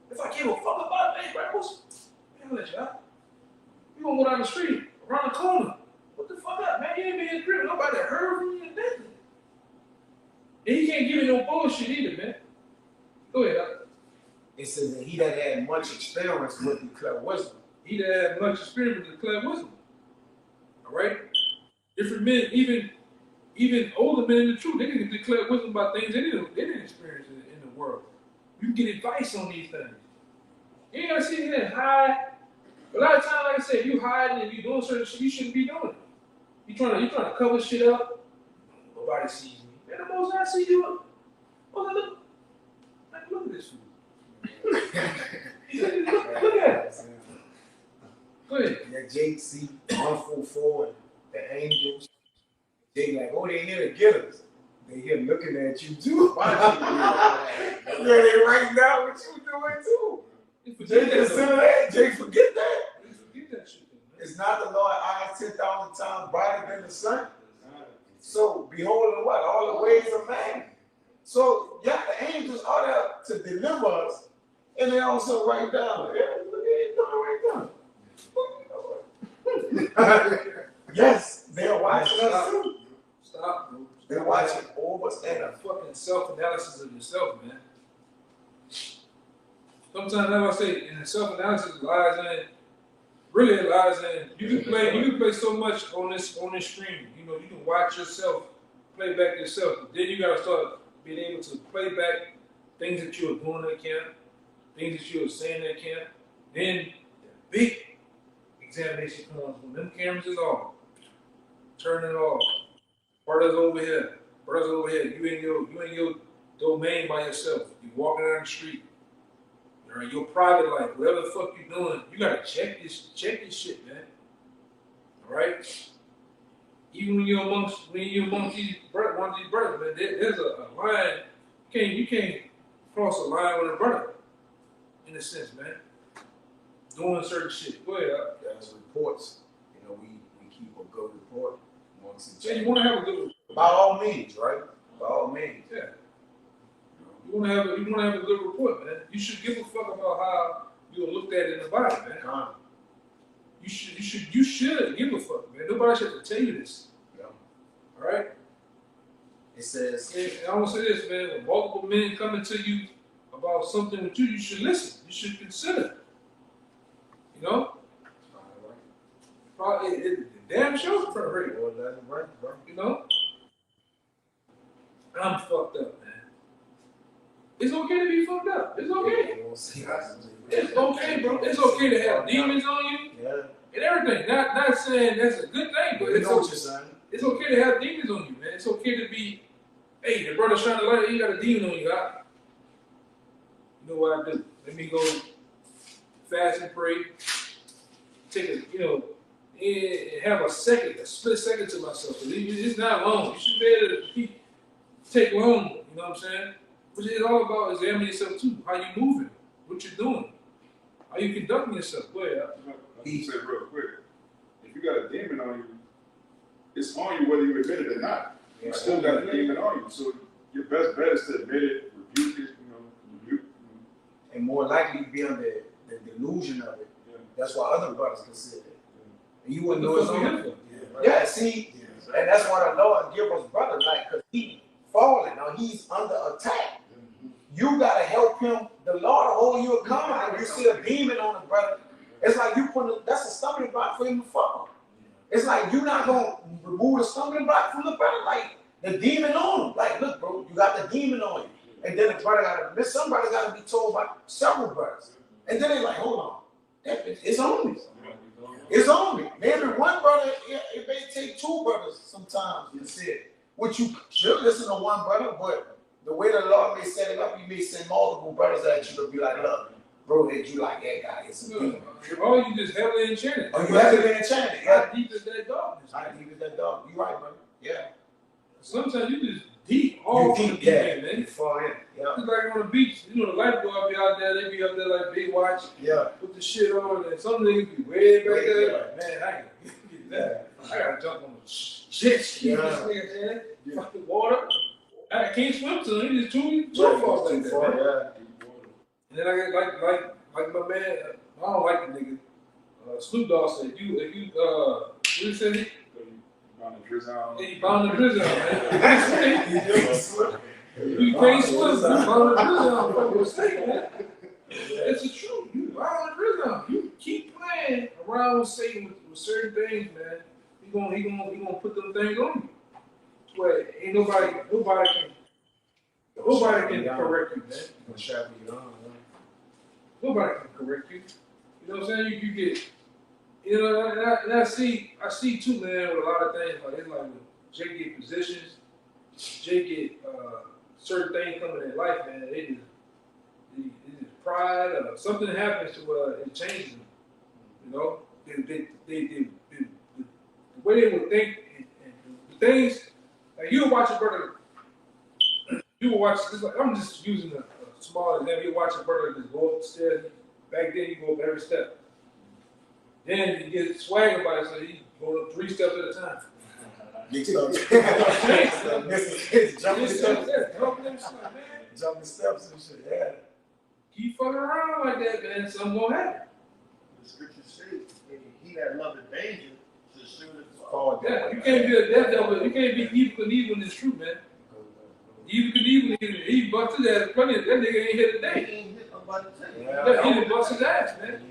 S1: If I give a fuck about it, hey, Rebels, man, let you out. You gonna go down the street, around the corner. What the fuck up, man? You ain't been in the crib. Nobody heard from you and nothing. And he can't give you no bullshit either, man. Go ahead, Doc.
S3: It says that he that had much experience with declare wisdom.
S1: He that had much experience with declare wisdom. All right? Different men, even older men in the truth, they can declare wisdom about things they didn't experience in the world. You can get advice on these things. You ain't gotta sit here and hide. A lot of times, like I said, you hiding and you doing certain shit you shouldn't be doing. You trying to cover shit up. Nobody sees me. Man, the most I see you. Look at this fool. look at it. Go ahead.
S3: That JC 144 and the angels, they like, oh, they here to get us. They here looking at you too. Yeah, they right now what you doing too. Jay, consider that. Jay, forget that.
S1: Forget that shit, man.
S3: Is not the Lord eyes 10,000 times brighter than the sun? So, beholding what? All the ways of man. So, yeah, the angels are there to deliver us, and they also write down. Yeah, look at it, right down. Yes, they're watching us too.
S1: Stop, bro.
S3: They're watching over us and
S1: a fucking self-analysis of yourself, man. Sometimes, like I say, in the self-analysis lies in, really it lies in, you can play so much on this screen. You know, you can watch yourself, play back yourself. But then you gotta start being able to play back things that you were doing at camp, things that you were saying at camp. Then the big examination comes when them cameras is off. Turn it off. Brothers over here. Brothers over here. You in your domain by yourself. You walking down the street. You're in your private life. Whatever the fuck you doing, you gotta check this shit, man. Alright? Even when you're amongst these brothers, one of these brothers, man, there's a line. You can't cross a line with a brother. In a sense, man. Doing certain shit. Go ahead.
S3: There's reports. You know, we keep a good report.
S1: Yeah, you want to have a good report.
S3: By all means, right? By all means.
S1: Yeah. You want to have a good report, man. You should give a fuck about how you're looked at in the Bible, man. You should give a fuck, man. Nobody should have to tell you this.
S3: Yeah.
S1: All right.
S3: It says.
S1: And I want to say this, man. When multiple men coming to you about something with you should listen. You should consider. You know. Probably damn sure for a rate.
S3: Right, bro.
S1: You know. I'm fucked up, man. It's okay to be fucked up. It's okay. It's okay, bro. It's okay to have demons on you.
S3: Yeah.
S1: And everything. Not saying that's a good thing, but it's okay to have demons on you, man. It's okay to be, hey, the brother's trying to light, you got a demon on you. You know what I do? Let me go fast and pray. Take and have a split second to myself. It's not long. You should be able to take long, you know what I'm saying? Which is all about examining yourself too. How you moving, what you're doing, how you conducting yourself. Go ahead.
S4: Let me say real quick. If you got a demon on you, it's on you whether you admit it or not. You still got a demon on you. So your best bet is to admit it, rebuke it,
S3: and more likely be under the delusion of it.
S4: Yeah.
S3: That's why other brothers consider it. And you wouldn't know it's
S1: That's
S3: on
S1: what
S3: him. Yeah, see, and that's why the Lord give us brother, like, because he falling, now he's under attack. You gotta help him. The Lord will hold you accountable. If you see a demon on the brother, it's like you that's a stumbling block for him to fall. It's like you're not gonna remove the stumbling block from the brother, like the demon on him. Like, look, bro, you got the demon on you. And then the brother somebody gotta be told by several brothers. And then they're like, hold on, it's on me. It's on me. Maybe one brother, it may take two brothers sometimes to say it. Which you should listen to one brother, but the way the Lord may set it up, you may send multiple brothers at you to be like, look, bro, that you like that guy. It's a demon.
S1: Oh, you just heavily enchanted.
S3: Oh, you heavily enchanted. Yeah.
S1: How deep is that darkness?
S3: How deep is that dog? You right, brother. Yeah.
S1: Sometimes you just deep, all from the deep end, man.
S3: You fall in. Yeah.
S1: It's like on the beach, the lifeguard be out there, they be up there like big watch, put the shit on, and some niggas be way back there. Like, man, I can't get that. I gotta jump on the jet ski, this nigga, man. Fucking water. I can't swim to him, he's too far like that, man. And then I get like my man, I don't like the nigga. Snoop Dogg said, if you what did he say?
S4: Bound to drizzle out.
S1: He bound to drizzle out, man. You can't swim, you bound to drizzle out from a mistake, man. It's the truth. You bound to drizzle out. You keep playing around with Satan with certain things, man. He gonna put them things on you. Where ain't nobody can correct you, man. Nobody can correct you. You know what I'm saying? You get, and I see too, man, with a lot of things. Like it's like when Jay get positions, Jay get certain things coming in life, man. It is pride or something happens to where it changes them. You know, the way they would think and the things. Like you watch a brother, you will watch. I'm just using a small example. You watch a brother just go up the stairs, Back then, you go up every step. Then you get swag about it, so you go up 3 steps at a time.
S3: Big stuff. Jumping steps. Jumping steps and shit, yeah.
S1: Keep fucking around like that, man. Something gonna happen.
S2: The scripture says, he that loveth danger should surely
S3: Fall
S2: fall.
S1: Yeah, you can't be a death devil. You can't be evil Knievel in this truth, man. Evil Knievel, he busted his ass plenty. That nigga ain't here
S2: He
S1: today.
S2: ain't hit nobody today.
S1: Yeah, he done bust his ass, man.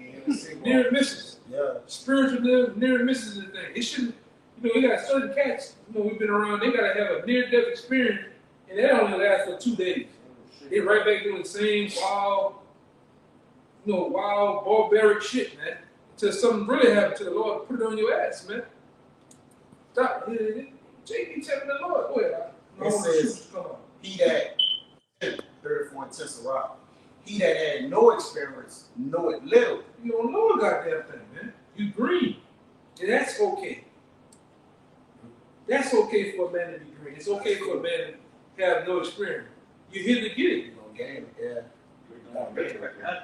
S1: Near misses.
S3: Yeah.
S1: Spiritual near misses and thing. It shouldn't, we got certain cats, we've been around, they gotta have a near-death experience, and that only lasts for 2 days. They right back doing the same wild, barbaric shit, man. Until something really happens to the Lord, put it on your ass, man. Stop. JP telling the Lord, go ahead.
S3: It says, he that, 34 and Tesseract, he that had no experience, know it little.
S1: You don't know a goddamn thing, man. You green. And that's okay. That's okay for a man to be green. It's okay for a man to have no experience. You're here to get it.
S3: You know, game, yeah.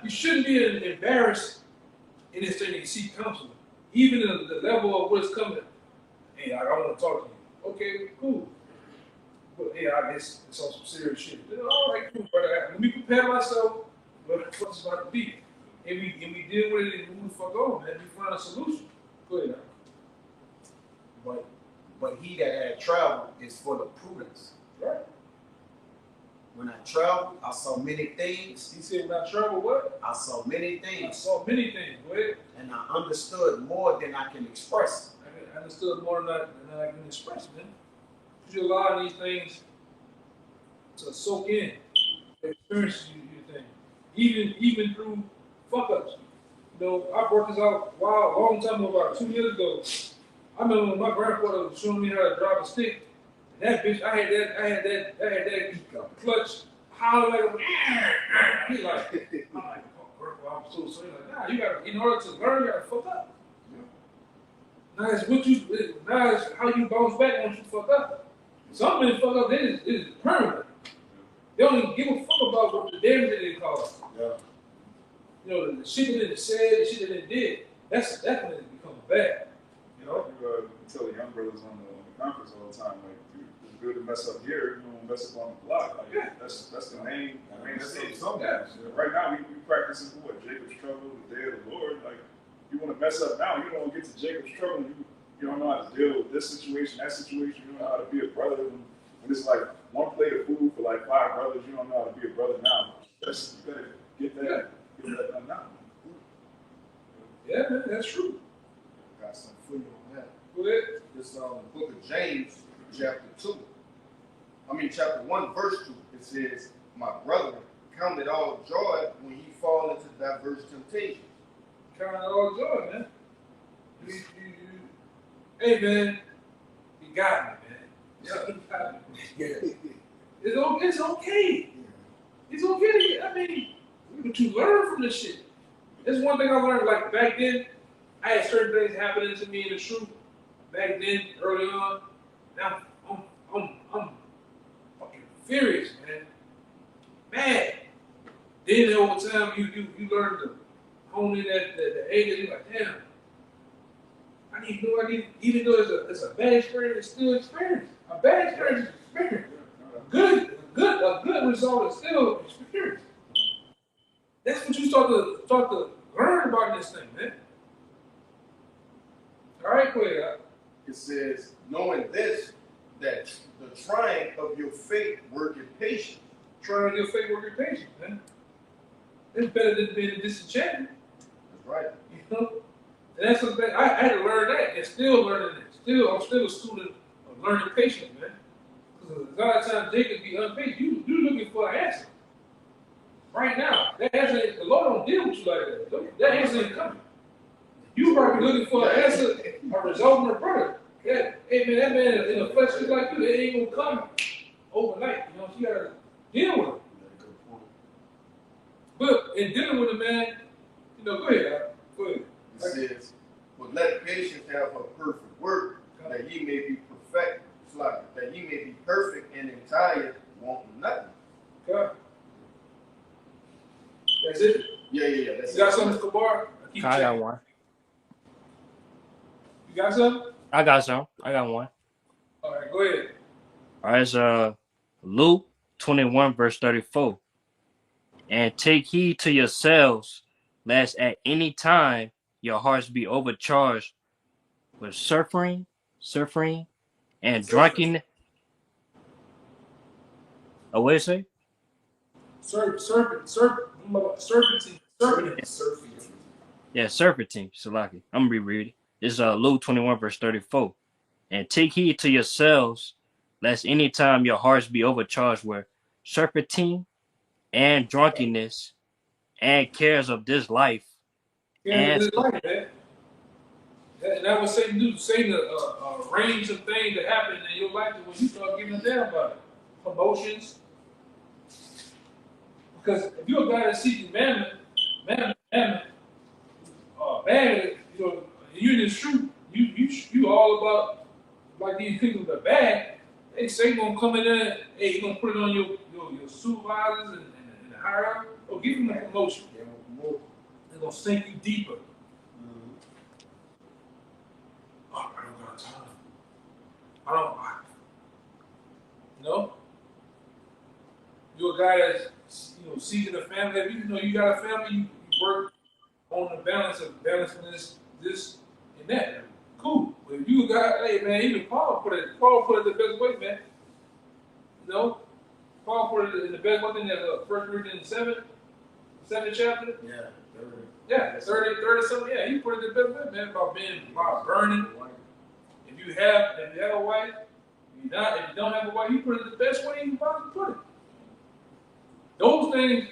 S1: You shouldn't be embarrassed in this thing to seek counsel. Even at the level of what's coming. Hey, I want to talk to you. Okay, cool. But hey, I guess it's on some serious shit. All right, cool, brother. Let me prepare myself for what's about to be. And we deal with it and move the fuck on, man. We find a solution. Go ahead now.
S3: But he that had traveled is full of prudence.
S1: Right.
S3: When I traveled, I saw many things.
S1: He said, when I travel, what?
S3: I saw many
S1: I
S3: things.
S1: saw many things. Go ahead.
S3: And I understood more than I can express.
S1: I understood more than I can express, man. Because you allow these things to soak in, experience you thing. Even through fuck ups. I brought this out a long time ago, about 2 years ago. I remember when my grandfather was showing me how to drive a stick. And that bitch, I had that clutch holler like a he like, I'm like, oh, grandpa, I'm so sorry. Like, nah, you gotta, in order to learn, you gotta fuck up. Now it's how you bounce back once you fuck up. Some men fuck up, it is permanent. They don't even give a fuck about what the damage that they cause.
S3: Yeah.
S1: The shit that they said, the shit that they did, that's definitely become bad.
S4: You tell the young brothers on the conference all the time, like, dude, it's good to mess up here, you don't mess up on the block. Like,
S1: Yeah.
S4: That's the main thing.
S1: Yeah.
S4: Right now, we practicing for what? Jacob's trouble, the day of the Lord. Like, you want to mess up now, you don't want to get to Jacob's trouble, you don't know how to deal with this situation, that situation, you don't know how to be a brother. When it's like one plate of food for like 5 brothers, you don't know how to be a brother now. You better get that done now.
S1: Yeah, man, that's true.
S2: Got some food on that.
S1: Go ahead.
S2: This book of James, chapter 1, verse 2. It says, my brother, count it all joy when you fall into diverse temptations.
S1: Count it all joy, man. Hey, man, you got me, man. Yeah. You got me.
S3: Yeah.
S1: It's okay. It's okay. But you learn from this shit. That's one thing I learned. Like back then, I had certain things happening to me in the truth. Back then, early on, now I'm fucking furious, man. Mad. Then over time, you learn to hone in the anger. You're like, damn. Even though it's a bad experience, it's still experience. A bad experience is experience. A good result is still experience. That's what you start to learn about this thing, man. All right, go ahead.
S2: It says, knowing this, that the trying of your faith worketh patience.
S1: Trying your faith work your patience, man. It's better than being a disenchantment.
S2: That's right.
S1: And that's something I had to learn that and still learning it. I'm still a student of learning patience, man. Because a lot of times Jacob be unpatient. You looking for an answer. Right now. That answer, the Lord don't deal with you like that. That answer ain't coming. You probably looking for an answer, a result in a brother. Hey man, that man in a flesh just like you, it ain't gonna come overnight. So you gotta deal with it. But in dealing with a man, go ahead. Go ahead.
S2: It says, but let patience have a perfect work, that ye may be perfect, that ye may be perfect and entire, wanting nothing.
S1: God. That's it.
S2: Yeah. That's
S1: You got something, Kabar?
S8: I got one.
S1: You got something?
S8: I got some. I got one.
S1: All right, go ahead.
S8: All right, it's Luke 21 verse 34. And take heed to yourselves, lest at any time your hearts be overcharged with suffering, and drunken. Oh, what did it say?
S1: Serpentine.
S8: Yeah, serpentine. Salaki. I'm gonna reread it. It's Luke 21 verse 34. And take heed to yourselves, lest any time your hearts be overcharged with serpentine and drunkenness and cares of this life.
S1: Yeah, this life, man. And that was Satan do. Satan a range of things that happen in your life when you start giving a damn about it. Promotions. Because if you're a guy that's seeking mammon, bad, you know, you in this truth, you all about like these people that are bad. Hey, Satan gonna come in there. Hey, he gonna put it on your supervisors and the higher up. Oh, give them a promotion. They're gonna sink you deeper. Oh, I don't got time. I don't. You know, you're a guy that's seeking a family. If you know you got a family, you work on the balancing this and that. Cool. But if you a guy, hey man, even Paul put it the best way, man. You know, Paul put it in the best way in that 1 Corinthians 7th chapter. Yeah, 30 something. Yeah, he put it the best way, man, about burning. If you have a wife, if you don't have a wife, you put it the best way you can possibly put it. Those things,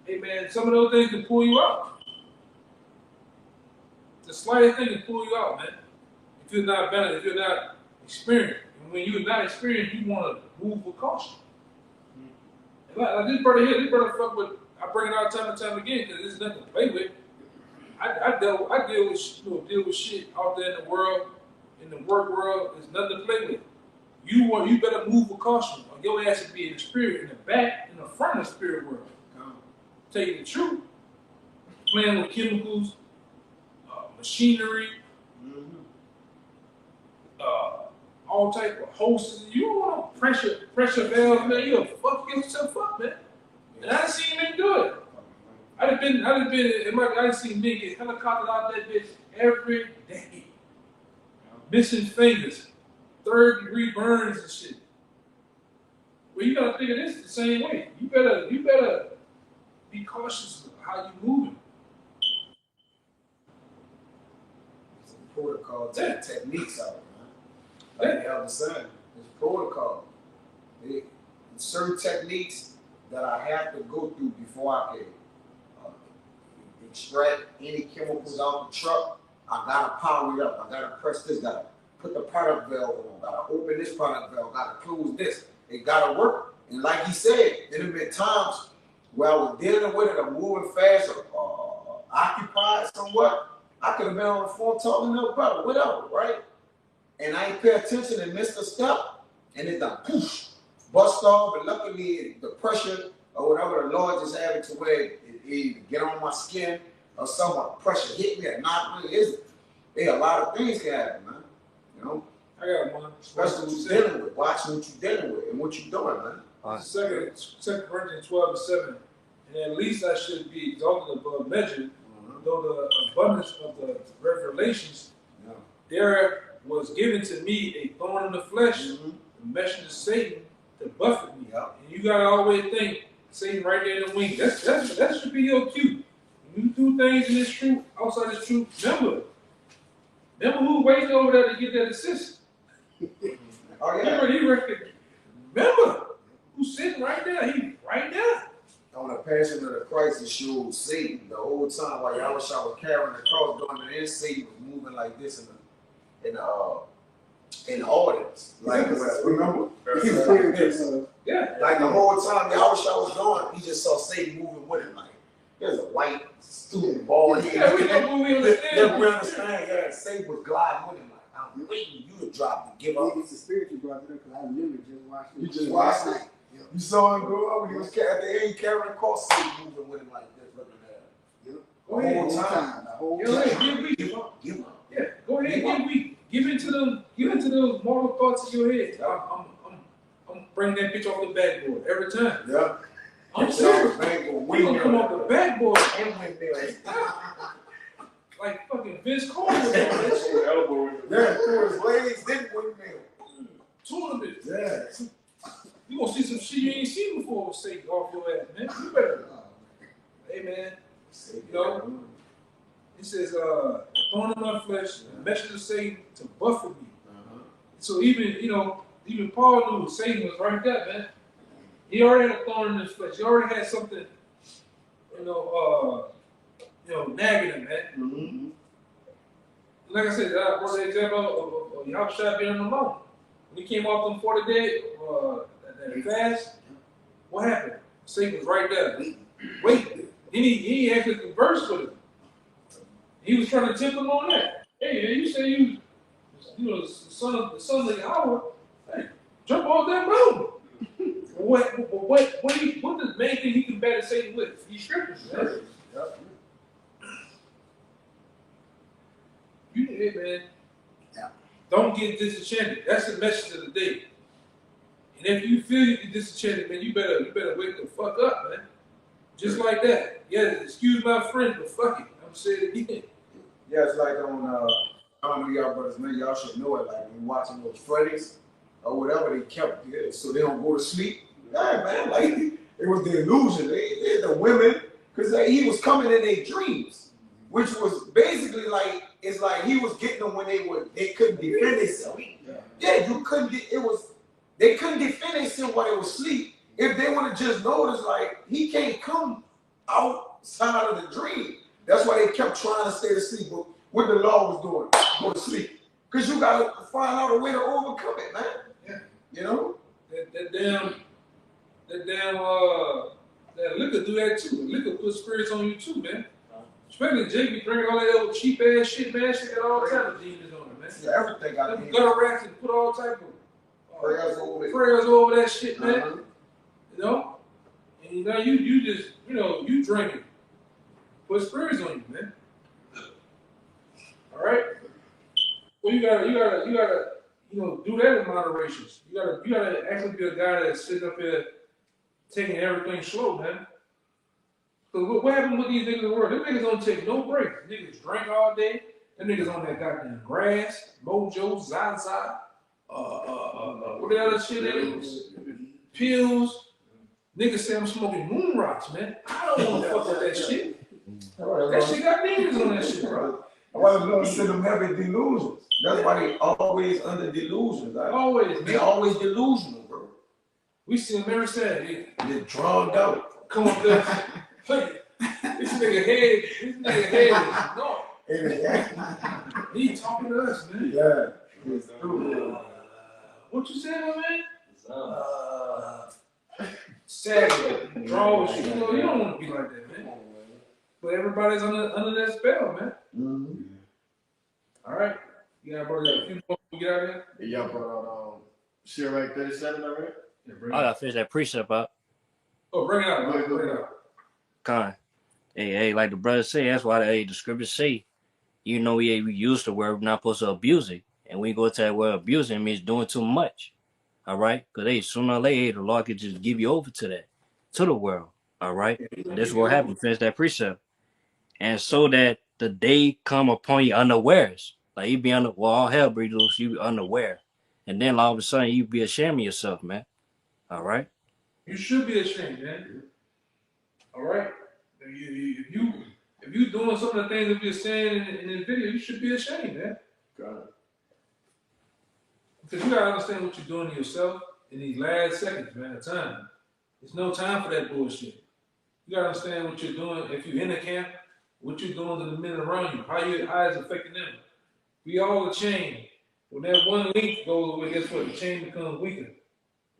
S1: hey man, some of those things can pull you out. The slightest thing can pull you out, man. If you're not better, if you're not experienced. And when you're not experienced, you want to move with caution. Like this brother fuck with, I bring it out time and time again because there's nothing to play with. I deal with shit out there in the world, in the work world. There's nothing to play with. You better move with caution, or your ass will be in the spirit, in the back, in the front of the spirit world. Tell you the truth. Playing with chemicals, machinery, all type of hoses. You don't want to pressure valve, man. You'll fuck yourself up, man. And I done seen men do it. I done seen men get helicoptered out that bitch every day. Missing fingers, 3rd-degree burns and shit. Well, you gotta think of this the same way. You better be cautious of how you moving.
S3: Some protocol techniques out, man. Like the elder said, there's protocol. There's certain techniques that I have to go through before I can extract any chemicals out the truck. I gotta power it up. I gotta press this. Gotta put the product valve on. Gotta open this product valve. Gotta close this. It gotta work. And like he said, there have been times where I was dealing with it, I'm moving fast, or occupied somewhat. I could have been on the phone talking to a brother, whatever, right? And I ain't pay attention and missed a step, and it done poof, bust off. But luckily, the pressure or whatever the Lord just had it to where it either get on my skin or someone pressure hit me or knock me. There a lot of things can happen, man. You know,
S1: I got one.
S3: especially what you're dealing with, watching what you're dealing with and what you're doing, man.
S1: 2 Corinthians 12:7. And at least I should be exalted above measure, though the abundance of the revelations, there was given to me a thorn in the flesh, the messenger of Satan to buffet me. And you gotta always think Satan right there in the wing. That should be your cue. When you do things in this truth, outside this truth, remember who's waiting over there to get that assist. Remember who's sitting right there. He's right there.
S3: On the Passion of the Christ, it showed Satan the whole time while Yahweh was carrying the cross, doing it, and Satan was moving like this in the audience. Like, remember? He was like this.
S1: Yeah.
S3: Like the whole time Yahweh was going, he just saw Satan moving with him. Like, there's a white student ball here.
S1: Yeah, we understand.
S3: We understand. Yeah, Satan was gliding with him. Like, I'm waiting you to drop to give up.
S6: It's a spiritual brother because I literally just watched it.
S3: You just watched it. You saw him grow up when he was carrying the cross, Satan moving with him like this, looking at The whole time.
S6: The whole
S1: Go ahead,
S6: time.
S1: get weak.
S3: Give up.
S1: Yeah, go ahead, get weak. Give into those moral thoughts in your head. I'm bringing that bitch off the backboard every time.
S3: Yeah.
S1: I'm serious.
S3: We
S1: We gonna come off the backboard
S3: and windmill.
S1: like fucking Vince Carter was on that shit.
S4: Elbow.
S3: Yeah, through his legs, then windmill.
S1: Two of them bitches.
S3: Yeah.
S1: You gonna see some shit you ain't seen before with Satan off your ass, man. You better. Hey, man. You know, it says, thorn in my flesh, a messenger of Satan to buffet me. So even Paul knew Satan was right there, man. He already had a thorn in his flesh. He already had something, nagging him, man.
S3: Mm-hmm.
S1: Like I said, that was the example of Yahushua being alone. When he came off them 40 days, that fast, what happened? Satan was right there. Wait. Then he actually conversed with him. He was trying to tempt him on that. Hey, man, you say you the son of Yahweh. Hey, jump off that mountain. What the main thing he combated Satan with? These scriptures, man. You did it, man.
S6: Yeah.
S1: Don't get disenchanted. That's the message of the day. And if you feel you get disenchanted, man, you better wake the fuck up, man. Just like that. Yeah, excuse my friend, but fuck it. I'm saying it again.
S3: Yeah, it's like on, I don't know y'all brothers, man, y'all should know it. Like when you're watching those Freddy's or whatever, they kept it so they don't go to sleep. Yeah, man, like it was the illusion. They the women, because he was coming in their dreams, which was basically like, it's like he was getting them when they couldn't defend themselves. Yeah, you couldn't get, they couldn't defend themselves while they were asleep. If they would have just noticed, like, he can't come outside of the dream. That's why they kept trying to stay asleep. But what the law was doing, go to sleep. Because you got to find out a way to overcome it, man.
S1: Yeah.
S3: You know?
S1: That liquor do that too. Liquor put spirits on you too, man. Especially Jake be drinking all that old cheap ass shit, man. She got all types of demons on it, man.
S3: Yeah, everything got
S1: Them gutter rats and put all type of
S3: prayers over it.
S1: prayers over that shit, man.
S3: Uh-huh.
S1: You know? And now you just, you drinking. Put spirits on you, man. All right? Well, you gotta, do that in moderation. You gotta actually be a guy that's sitting up here taking everything slow, man. Because what happened with these niggas in the world? Them niggas don't take no breaks. Niggas drink all day. Them niggas on that goddamn grass, Mojo, Zaza, what the other shit is? Pills. Niggas say I'm smoking moon rocks, man. I don't want to fuck with that shit. That shit got demons on that shit, bro.
S3: Why the Lord send them heavy delusions? That's why they always under delusions. Like,
S1: Always,
S3: they
S1: man.
S3: always delusional, bro.
S1: We see them every Saturday.
S3: They're drugged out.
S1: Come up there. Look, this nigga head is no. He talking to us, man.
S3: Yeah. It's true.
S1: What you saying, my man? Saturday, draw with you. You don't want to be like that, man. But everybody's under that spell, man.
S3: Mm-hmm.
S1: All right. You got a few more to get out of here?
S2: Hey, y'all brought out Sirach 37 already?
S1: Yeah,
S8: I gotta finish that precept up.
S1: Oh, bring it out. Bring it out.
S8: Con. Hey, like the brother say, that's why the scriptures say, we use the word, we're not supposed to abuse it. And when you go to that word abusing, it means doing too much. All right? Because sooner or later, the Lord could just give you over to that, to the world. All right? And this is what happened. Finish that precept. And so that the day come upon you unawares. Like you be all hell breathe loose, you be unaware. And then all of a sudden, you be ashamed of yourself, man. All right?
S1: You should be ashamed, man. All right? If you doing some of the things that you're saying in this video, you should be ashamed, man.
S2: Got it.
S1: Because you gotta understand what you're doing to yourself in these last seconds, man, of time. There's no time for that bullshit. You gotta understand what you're doing. If you're in the camp, what you're doing to the men around you, how it's affecting them. We all a chain. When that one link goes away, guess what? The chain becomes weaker.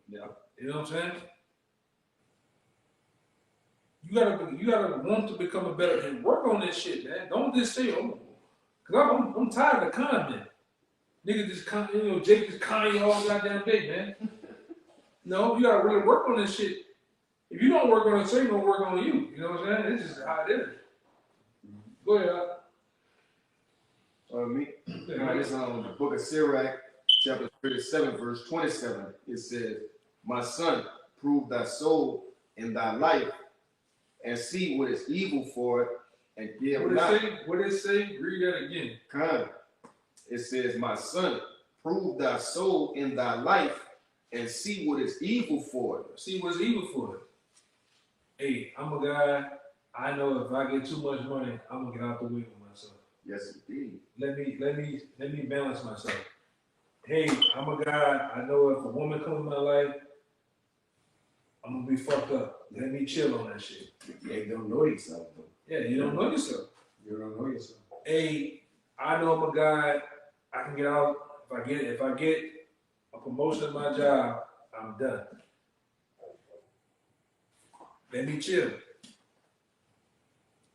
S2: Yeah.
S1: You know what I'm saying? You gotta want to become a better and work on this shit, man. Don't just say, because I'm tired of con, man. Nigga just Jake just con you all goddamn day, man. No, you gotta really work on this shit. If you don't work on it, Satan don't work on you. You know what I'm saying? It's just how it is. Go ahead.
S2: Me? This is the book of Sirach, chapter 37, verse 27. It says, my son, prove thy soul in thy life, and see what is evil for it, and give not.
S1: What did it say? Read that again.
S2: It says, my son, prove thy soul in thy life, and see what is evil for it.
S1: See what's evil for it. Hey, I'm a guy. I know if I get too much money, I'm gonna get out the way for myself.
S2: Yes, indeed.
S1: Let me balance myself. Hey, I'm a guy. I know if a woman comes in my life, I'm gonna be fucked up. Let me chill on that shit.
S3: They don't know yourself though.
S1: Yeah, you don't know yourself.
S3: You don't know yourself.
S1: Hey, I know I'm a guy. I can get out. If I get a promotion in my job, I'm done. Let me chill.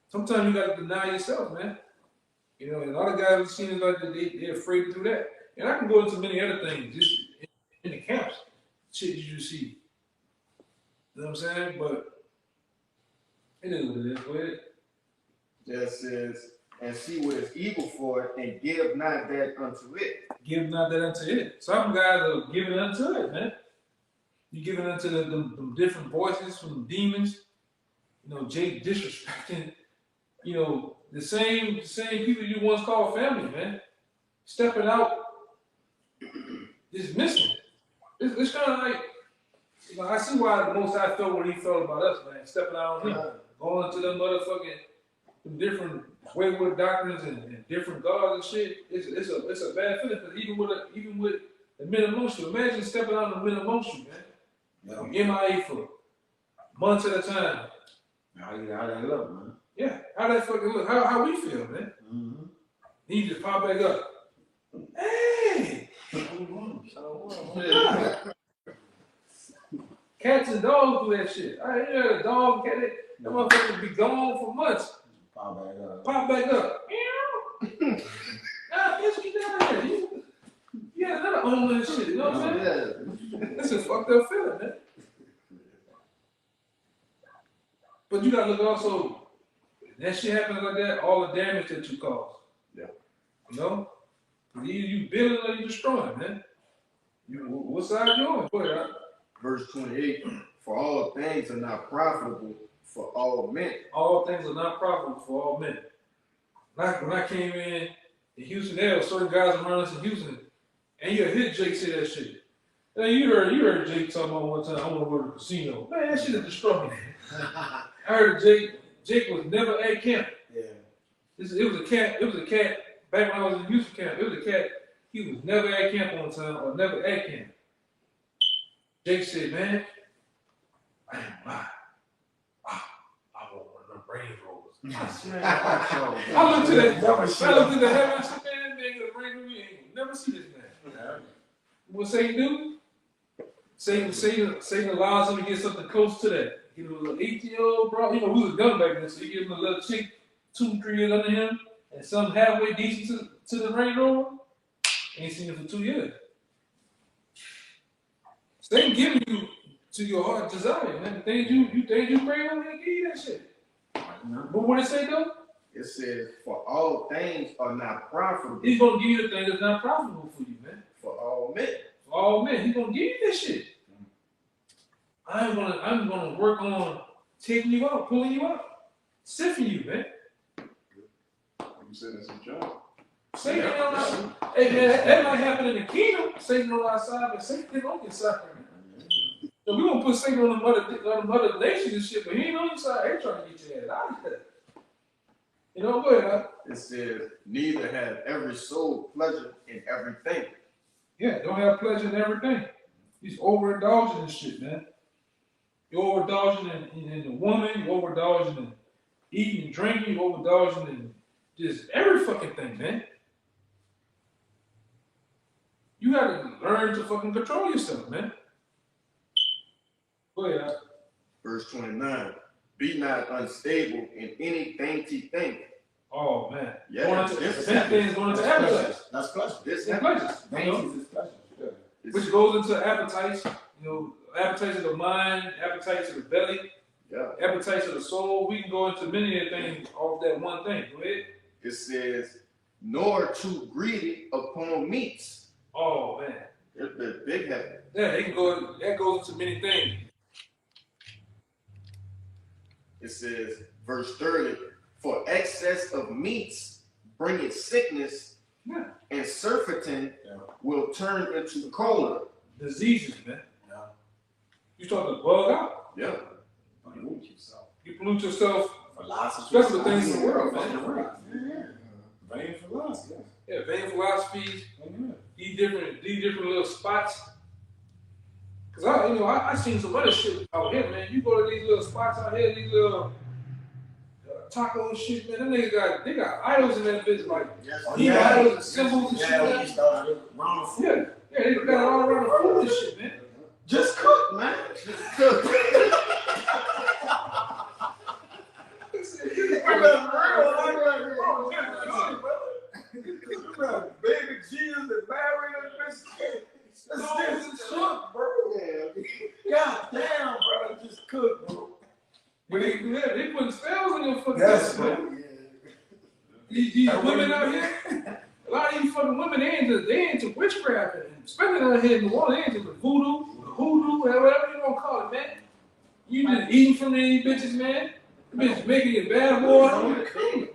S1: Sometimes you gotta deny yourself, man. You know, and a lot of guys we've seen is like they're afraid to do that. And I can go into many other things, just in the camps, shit you see. You know what I'm saying? But it is what it is. Go ahead.
S2: It says, and see what is evil for it, and give not that unto it.
S1: Give not that unto it. Some guys are giving unto it, man. You giving unto the different voices from the demons. You know, Jake disrespecting, you know, the same people you once called family, man. Stepping out, just missing. It's kind of like, you know, I see why the Most High felt what he felt about us, man. Stepping out on him, going to them motherfucking different wayward doctrines and different gods and shit. It's a bad feeling because even with the men amongst you, imagine stepping out on the men amongst you, man. Yeah. MIA for months at a time.
S3: How that look, man?
S1: Yeah, how that fucking look? How we feel, man?
S3: Mm-hmm.
S1: He just pop back up. Hey! Cats and dogs do that shit. I ain't had a dog, cat, that motherfucker be gone for months.
S3: Pop back up.
S1: Pop back up. Nah, bitch, get down here. You had another owner and shit, you know what I'm saying? That's a fucked up feeling, man. But you gotta look also, that shit happens like that, all the damage that you cause.
S2: Yeah.
S1: You know? Either you building or you destroying, man. What side you on? Go ahead.
S2: Verse 28, for all things are not profitable for all men.
S1: All things are not profitable for all men. Like when I came in Houston, there were certain guys around us in Houston, and you heard Jake say that shit. Now you heard Jake talking about one time, I want to go to the casino. Man, that shit is destroying me. I heard Jake was never at camp.
S3: Yeah.
S1: It was a cat, back when I was in Houston camp, it was a cat, he was never at camp on time or never at camp. Jake said, man, I ain't lying. I want one of them Range Rovers. I looked to the heaven, I said, man, that man got a Range Rover, you ain't never see this man. What Satan do? Satan allows him to get something close to that. Give him a little 18-year-old, bro. You know, we was a gun back then, so he give him a little chick 2-3 years under him, and some halfway decent to the Range Rover. Ain't seen it for 2 years. Satan giving you to your heart desire, man. The things you pray on, he'll give you that shit. But what it say though?
S2: It says, for all things are not profitable.
S1: He's gonna give you the thing that's not profitable for you, man.
S2: For all men.
S1: For all men, he's gonna give you that shit. I'm gonna work on taking you out, pulling you out, sifting you, man.
S4: You said it's a job.
S1: Satan on our, hey man, that might happen in the kingdom. Satan on our side, but Satan don't get suffering. So we gonna put Satan on the mother nations and shit, but he ain't on your side. They trying to get your ass out of there. You know, go ahead.
S2: It says, neither have every soul pleasure in everything.
S1: Yeah, don't have pleasure in everything. He's overindulging in shit, man. You're overindulging in the woman, you're overindulging in eating and drinking, you're overindulging in just every fucking thing, man. You gotta learn to fucking control yourself, man. Go ahead.
S2: Verse 29, be not unstable in any dainty thing.
S1: Oh, man.
S2: Yeah,
S1: Things going into appetites.
S3: That's pleasure.
S2: This
S1: It's pleasures.
S3: Dainties is pleasure. Yeah.
S1: Which goes into appetites, you know, appetites of the mind, appetites of the belly.
S2: Yeah.
S1: Appetites of the soul. We can go into many things off that one thing. Go ahead.
S2: It says, nor too greedy upon meats.
S1: Oh man.
S2: They're big heavy.
S1: Yeah, they can go. That goes into many things.
S2: It says, verse 30, for excess of meats bringeth sickness,
S1: Yeah.
S2: and surfeiting will turn into cholera.
S1: Diseases, man.
S3: Yeah.
S1: You start to bug out.
S2: Yeah.
S1: You pollute yourself.
S3: Philosophy.
S1: Especially with things in the world, man.
S3: Vain philosophy.
S1: Yeah, vain philosophies. These different little spots. Cause I seen some other shit out here, man. You go to these little spots out here, these little taco and shit, man. Them niggas they got idols in that bitch, like idols and symbols and shit.
S3: Yeah, we started around the food.
S1: Yeah, they got it all around the food and shit, man.
S3: Just cook, man.
S2: Just cook.
S3: Baby Jesus and Mary and biscuit. Just cook, bro. God damn, bro. Just cook, bro.
S1: But they putting spells on your fucking
S3: Yes,
S1: man.
S3: man.
S1: These women out here, a lot of these fucking women, they into witchcraft and spending out here in the world, they into the voodoo, whatever you want to call it, man. You just eating from these bitches, man. The bitch making you bad boy.
S2: Got the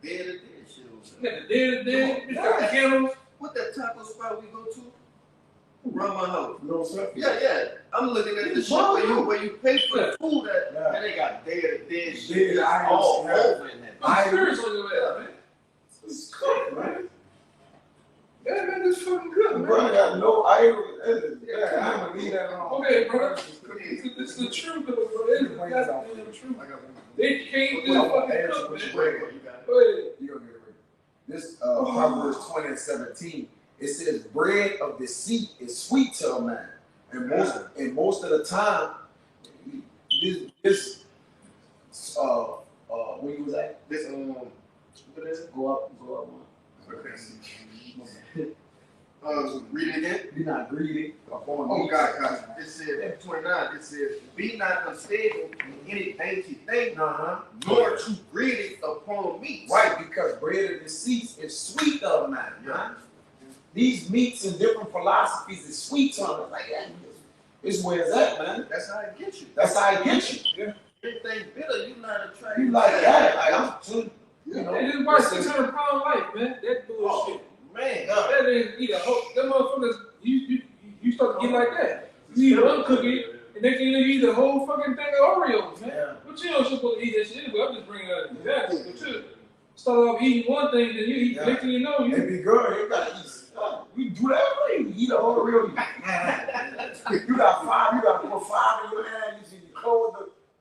S2: dead of dead shit.
S1: You got the dead, bitch got the candles.
S2: What that taco spot we go to? Around my house.
S3: No, sir.
S2: Yeah. I'm looking at the shit where you pay for the food and they got dead shit all over in that.
S1: I'm serious on your ass, man.
S3: It's cook, man.
S1: Yeah, man, this fucking good,
S3: The
S1: man.
S3: brother got no idol. Yeah, I'm gonna leave that alone.
S1: Okay, brother. This is the truth, bro. It's the goddamn truth. They can't just fucking cook, man. Go ahead.
S3: You gonna get it right. This Proverbs 20 and 17. It says, bread of deceit is sweet to a man. And most of the time, this where you was at?
S2: This what is it?
S3: Go up one.
S2: Read it again.
S3: Be not greedy upon
S2: Oh
S3: meats.
S2: God. It says 29. It says, be not unstable in any dainty thing, nor too greedy upon meats.
S3: Right, because bread of deceit is sweet to a man. Right? These meats and different philosophies is sweet to them. Like, yeah, it's where it's at, man.
S2: That's how it gets you.
S3: That's how it gets you.
S1: Yeah.
S2: Anything bitter, you not to try.
S3: You like that? Like I'm too. You know.
S1: And this why 600-pound life, man. That bullshit.
S2: Man.
S1: That ain't eat a whole. Them motherfuckers. You start to get like that. You eat one cookie, and they can eat the whole fucking thing of Oreos, man.
S3: Yeah.
S1: But you don't supposed to eat that shit anyway. I'm just bringing out an example. But you start off eating one thing, then you eat. Next thing you know, you.
S3: It be good. You gotta eat. We do that for you. Eat a whole real. You got 5. You got to put 5 in your hand. You close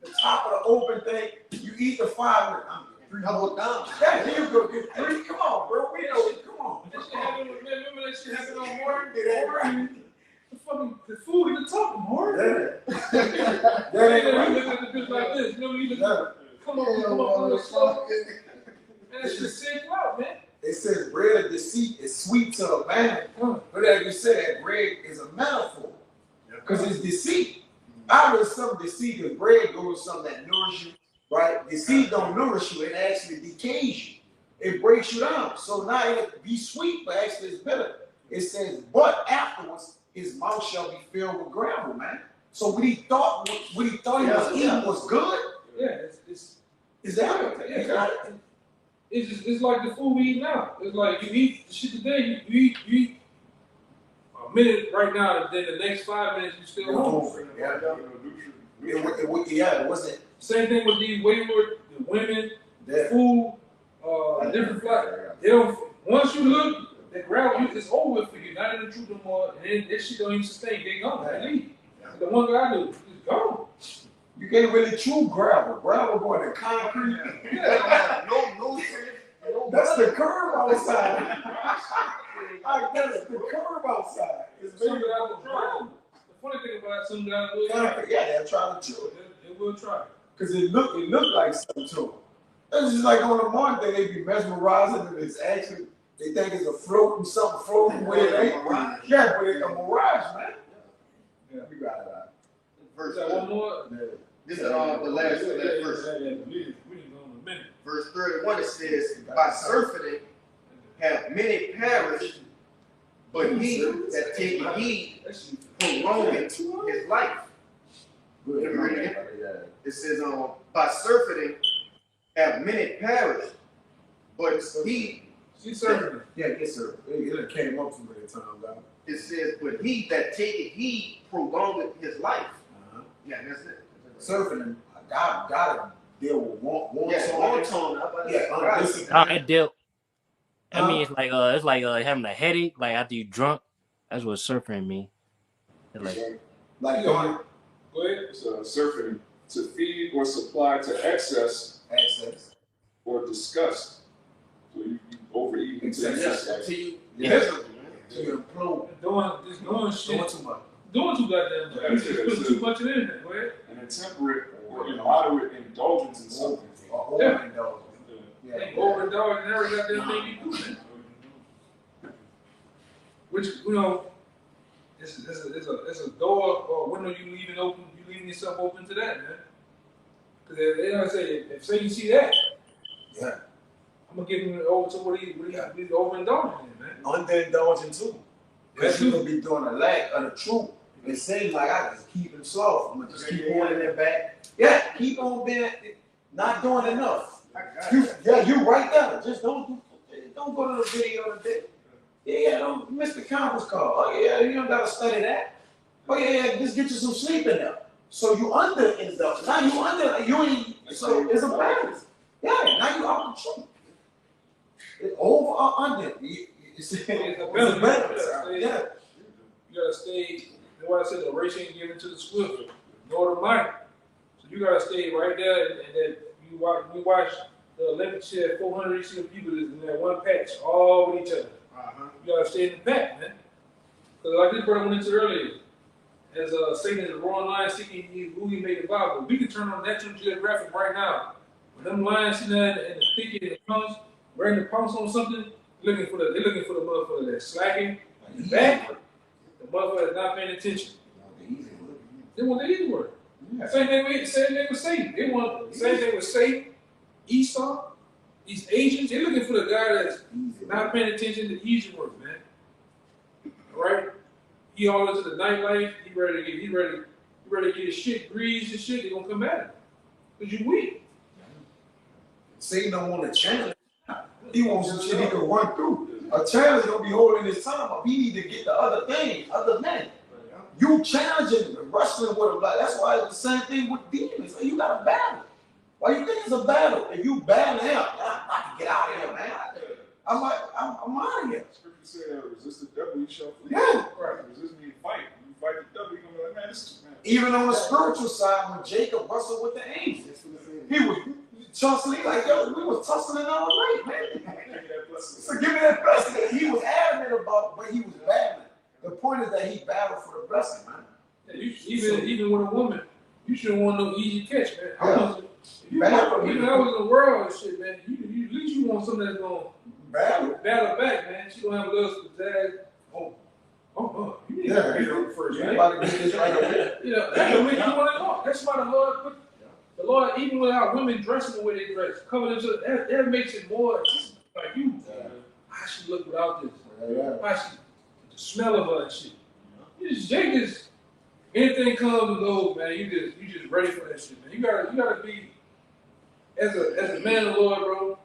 S3: the top of the open thing. You eat the 5. I'm 3 double down. Yeah, you go get 3. Come on, bro. We know it. Come on.
S1: That shit happened. Remember that shit happened on Morton? The food at the top of Morton.
S3: That
S1: Then
S3: ain't
S1: you
S3: right.
S1: look at the bitch like this. You know what you look. Come on, let's go. Man, that shit sick out, man.
S3: It says bread of deceit is sweet to a man. But as you said, bread is a metaphor. Because it's deceit. Out of some deceit, because bread goes to something that nourishes you, right? Deceit don't nourish you, it actually decays you. It breaks you down. So now it be sweet, but actually it's bitter. It says, but afterwards, his mouth shall be filled with gravel, man. So what he thought he was eating was good.
S1: Yeah,
S3: Is that it? You got it?
S1: it's like the food we eat now. It's like you eat the shit today, you eat a minute right now, and then the next 5 minutes you still hungry.
S3: It wasn't.
S1: Same thing with these wayward, the women, the food, different flights. They don't. Once you look, they grab you. It's over for you. Not in the truth no more. And then that shit don't even sustain. They gone. They leave. The one guy I knew is gone.
S3: You can't really chew gravel. Gravel going to concrete.
S2: No.
S3: That's the curb outside. That's the curb outside. It's
S1: Some
S3: very
S1: guys will try. The funny thing about it, some guys will try.
S3: concrete. Yeah, they're trying to chew it.
S1: They will try.
S3: Because it looked like something to them. It's just like on the morning thing, they be mesmerizing and it's actually, they think it's a something floating where it ain't. Yeah, but it's a mirage, man.
S1: Yeah.
S3: You got it out.
S2: Verse
S1: Got one more.
S2: This is the last verse.
S1: We didn't go in a minute.
S2: Verse 31, it says, by surfeiting have many perished, but he that taketh heed prolongeth his life. Let me read it again. It says, by surfeiting have many perished, but he.
S1: She's serving.
S3: Yeah, yes, sir. It came up from the time, God.
S2: It says, but he that taketh heed prolongeth his life. Yeah, that's it.
S3: Surfing, God gotta deal with one
S2: Yeah,
S3: song.
S2: one tone.
S8: It dealt. I mean, it's like having a headache, like after you drunk. That's what surfing mean. It's like
S1: Go ahead.
S4: It's surfeiting, to feed or supply to excess
S3: access.
S4: or disgust. So you overeat into excess.
S3: You implode.
S1: Doing shit.
S3: Doing too much.
S1: Doing too goddamn much. You just put too much in there. Go ahead.
S4: An intemperate or immoderate indulgence in something.
S3: Overindulgence.
S1: Yeah. Overindulging in every goddamn thing you do, man. Which, it's a door or a window you leaving open. You leaving yourself open to that, man. Because they always say, if say you see that,
S3: Yeah.
S1: I'm gonna give him over to what he's overindulging in, man.
S3: Underindulging too. Because
S1: That's
S3: you gonna be doing a lack of the truth. It seems like I just keep him soft. I'm gonna just keep going in that back. Yeah, keep on being not doing enough. You right there. Just don't go to the video today. Yeah, don't miss the conference call. Oh yeah, you don't gotta study that. Oh yeah, just get you some sleep in there. So you underindulge. Now you under. You ain't. So it's a balance. Yeah, now you out the truth. It's over or under. It's a balance. Yeah.
S1: You gotta stay. That's why I said the race ain't given to the swift, nor the mighty. So you gotta stay right there, and then we watch the Olympics here. 400 each people is in that one patch, all with each other. You gotta stay in the pack, man. Because like this brother went into earlier, as Satan is a roaring lion seeking who he may devour. We can turn on Natural Geographic right now. When them lions sitting there in the thicket and the pounce, ready to pounce on something, they're looking for the motherfucker that's slacking in the back. The motherfucker that's not paying attention. They want the easy work. Yeah. Same thing with Satan. They want the same thing with Satan, Esau, these Asians. They're looking for the guy that's not paying attention to easy work, man. All right? He all into the nightlife. He ready to get his shit greased and shit. They gonna come at him. Because you weak.
S3: Satan don't want to challenge. He wants some shit he can run through. A challenge don't be holding his time up. He need to get the other thing, other men. You challenging, wrestling with him. Like, that's why it's the same thing with demons. You got a battle. Why you think it's a battle? If you battle him, I can get out of here, man. I'm out of here.
S4: Scripture said, resist the devil, he shall flee.
S3: Yeah.
S4: Right. Resist me and fight. When you fight the devil, you're gonna be like, man, this is man.
S3: Even on the spiritual side, when Jacob wrestled with the angels, he was tussling like, yo, we was tussling all night, man. So give me that blessing. He was adamant about what he was battling. The point is that he battled for the blessing, man.
S1: Yeah, even with a woman, you shouldn't want no easy catch, man.
S3: Yeah.
S1: Even I was in the world and shit, man. At least you want something that's gonna battle back, man. She gonna have a little pizzazz. You need to read it first, man. Yeah, that's the way you want to go. That's why the Lord, even without women dressing the way they dress, covered into that makes it more like you. I should look without this. I should the smell of her and shit. You just anything comes and goes, man. You just ready for that shit, man. You gotta be as a man of the Lord, bro.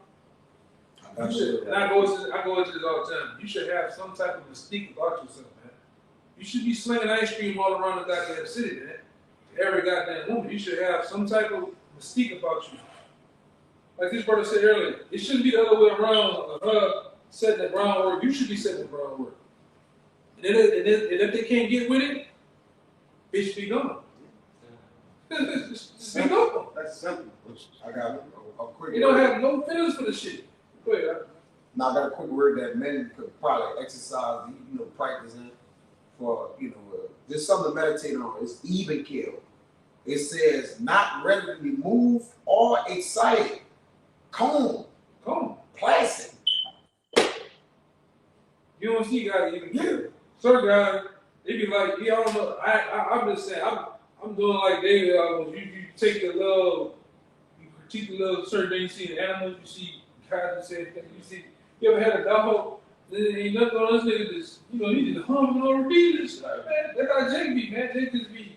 S1: You should, and I go into this all the time. You should have some type of mystique about yourself, man. You should be slinging ice cream all around the goddamn city, man. Every goddamn woman, you should have some type of mystique about you. Like this brother said earlier, it shouldn't be the other way around. Her setting the groundwork, you should be setting the groundwork. And if they can't get with it, bitch, be gone. Just be gone.
S2: That's simple.
S3: I got a quick.
S1: You don't have no feelings for the shit. Go ahead.
S3: Now I got a quick word that men could probably exercise, practicing for, just something to meditate on. It's even kill. It says not readily moved or excited. Calm, placid.
S1: You don't see guys even kill. Certain guys, they be like, yeah, I don't know. I'm just saying, I'm doing like David. You take the little, you critique the little certain things you see in animals. You see guys that say things. You ever had a dog? Then ain't nothing on this nigga just, he just humping on repeaters. Like, man, that's how Jake be, man. Jake just be,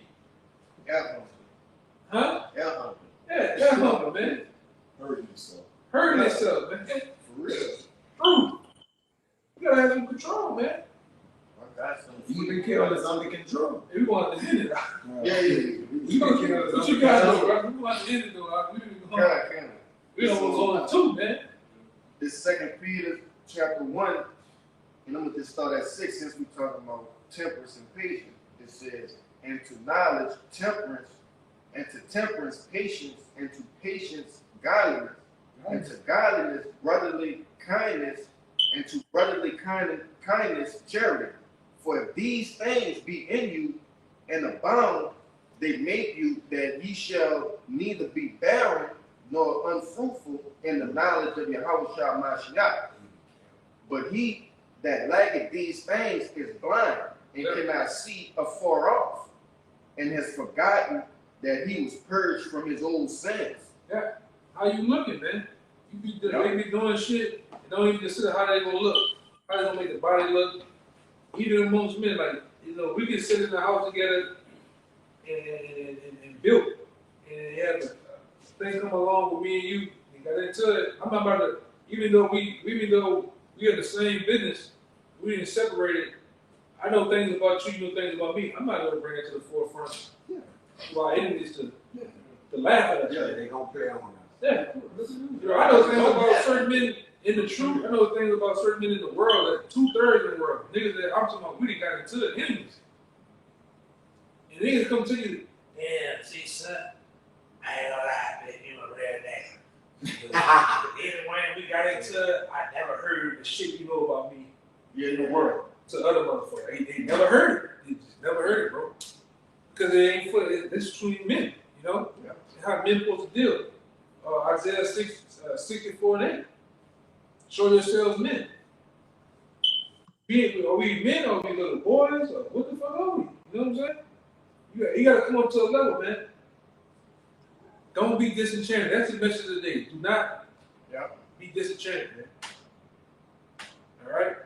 S1: huh? Yeah, humping, man.
S4: Hurting yourself.
S1: Hurting himself, man.
S2: For real.
S1: True. You gotta have some control, man.
S3: Even kill is under control.
S1: If we want to end it,
S2: Yeah.
S1: what you guys know, right? We want to end it, though. We don't want to go on 2, man.
S2: This 2 Peter chapter 1, and I'm gonna just start at 6 since we're talking about temperance and patience. It says, and to knowledge, temperance, and to temperance, patience, and to patience, godliness, and to godliness, brotherly kindness, and to brotherly kindness, charity. For if these things be in you and abound, they make you that ye shall neither be barren nor unfruitful in the knowledge of Yahweh Shah Mashiach. But he that lacketh these things is blind and cannot see afar off, and has forgotten that he was purged from his old sins.
S1: Yeah. How you looking, man? They be doing shit and don't even consider how they gonna look. How they gonna make the body look. Even amongst men, like, we can sit in the house together and build. And have a thing come along with me and you and got into it. I'm not about to, even though we are the same business, we didn't separate it. I know things about you, you know things about me. I'm not gonna bring it to the forefront. Yeah. To our enemies to laugh at us.
S3: Yeah, they gonna play on us.
S1: Yeah. I know things about certain men in the truth. I know things about certain men in the world, that 2/3 in the world. Niggas that I'm talking about, we done got into the enemies. And niggas come to you, yeah, see, son, I ain't gonna lie, man, you a real nigga. Anyway, we got into it, I never heard the shit you know about me in the world to other motherfuckers. They never heard it. They just never heard it, bro. Because it ain't for it's between men, Yeah. How men supposed to deal. Isaiah 64:8. Show yourselves men. Are we men or are we little boys? Or what the fuck are we? You know what I'm saying? You gotta come up to a level, man. Don't be disenchanted. That's the message of the day. Do not be disenchanted, man. Alright?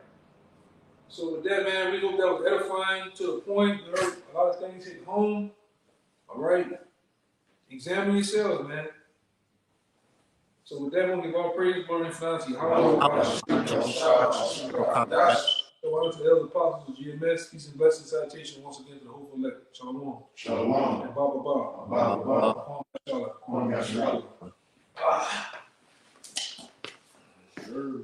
S1: So with that, man, we hope that was edifying to the point. You heard a lot of things hit home. Alright? Examine yourselves, man. So with that, when we all praise, glory, and finality, so honor to the elders, apostles of GMS, peace and blessings, salutation once again to the hopeful elect. Shalom.
S2: Shalom.
S1: And Ba.
S2: Shalom.
S1: Shalom.
S2: Sure.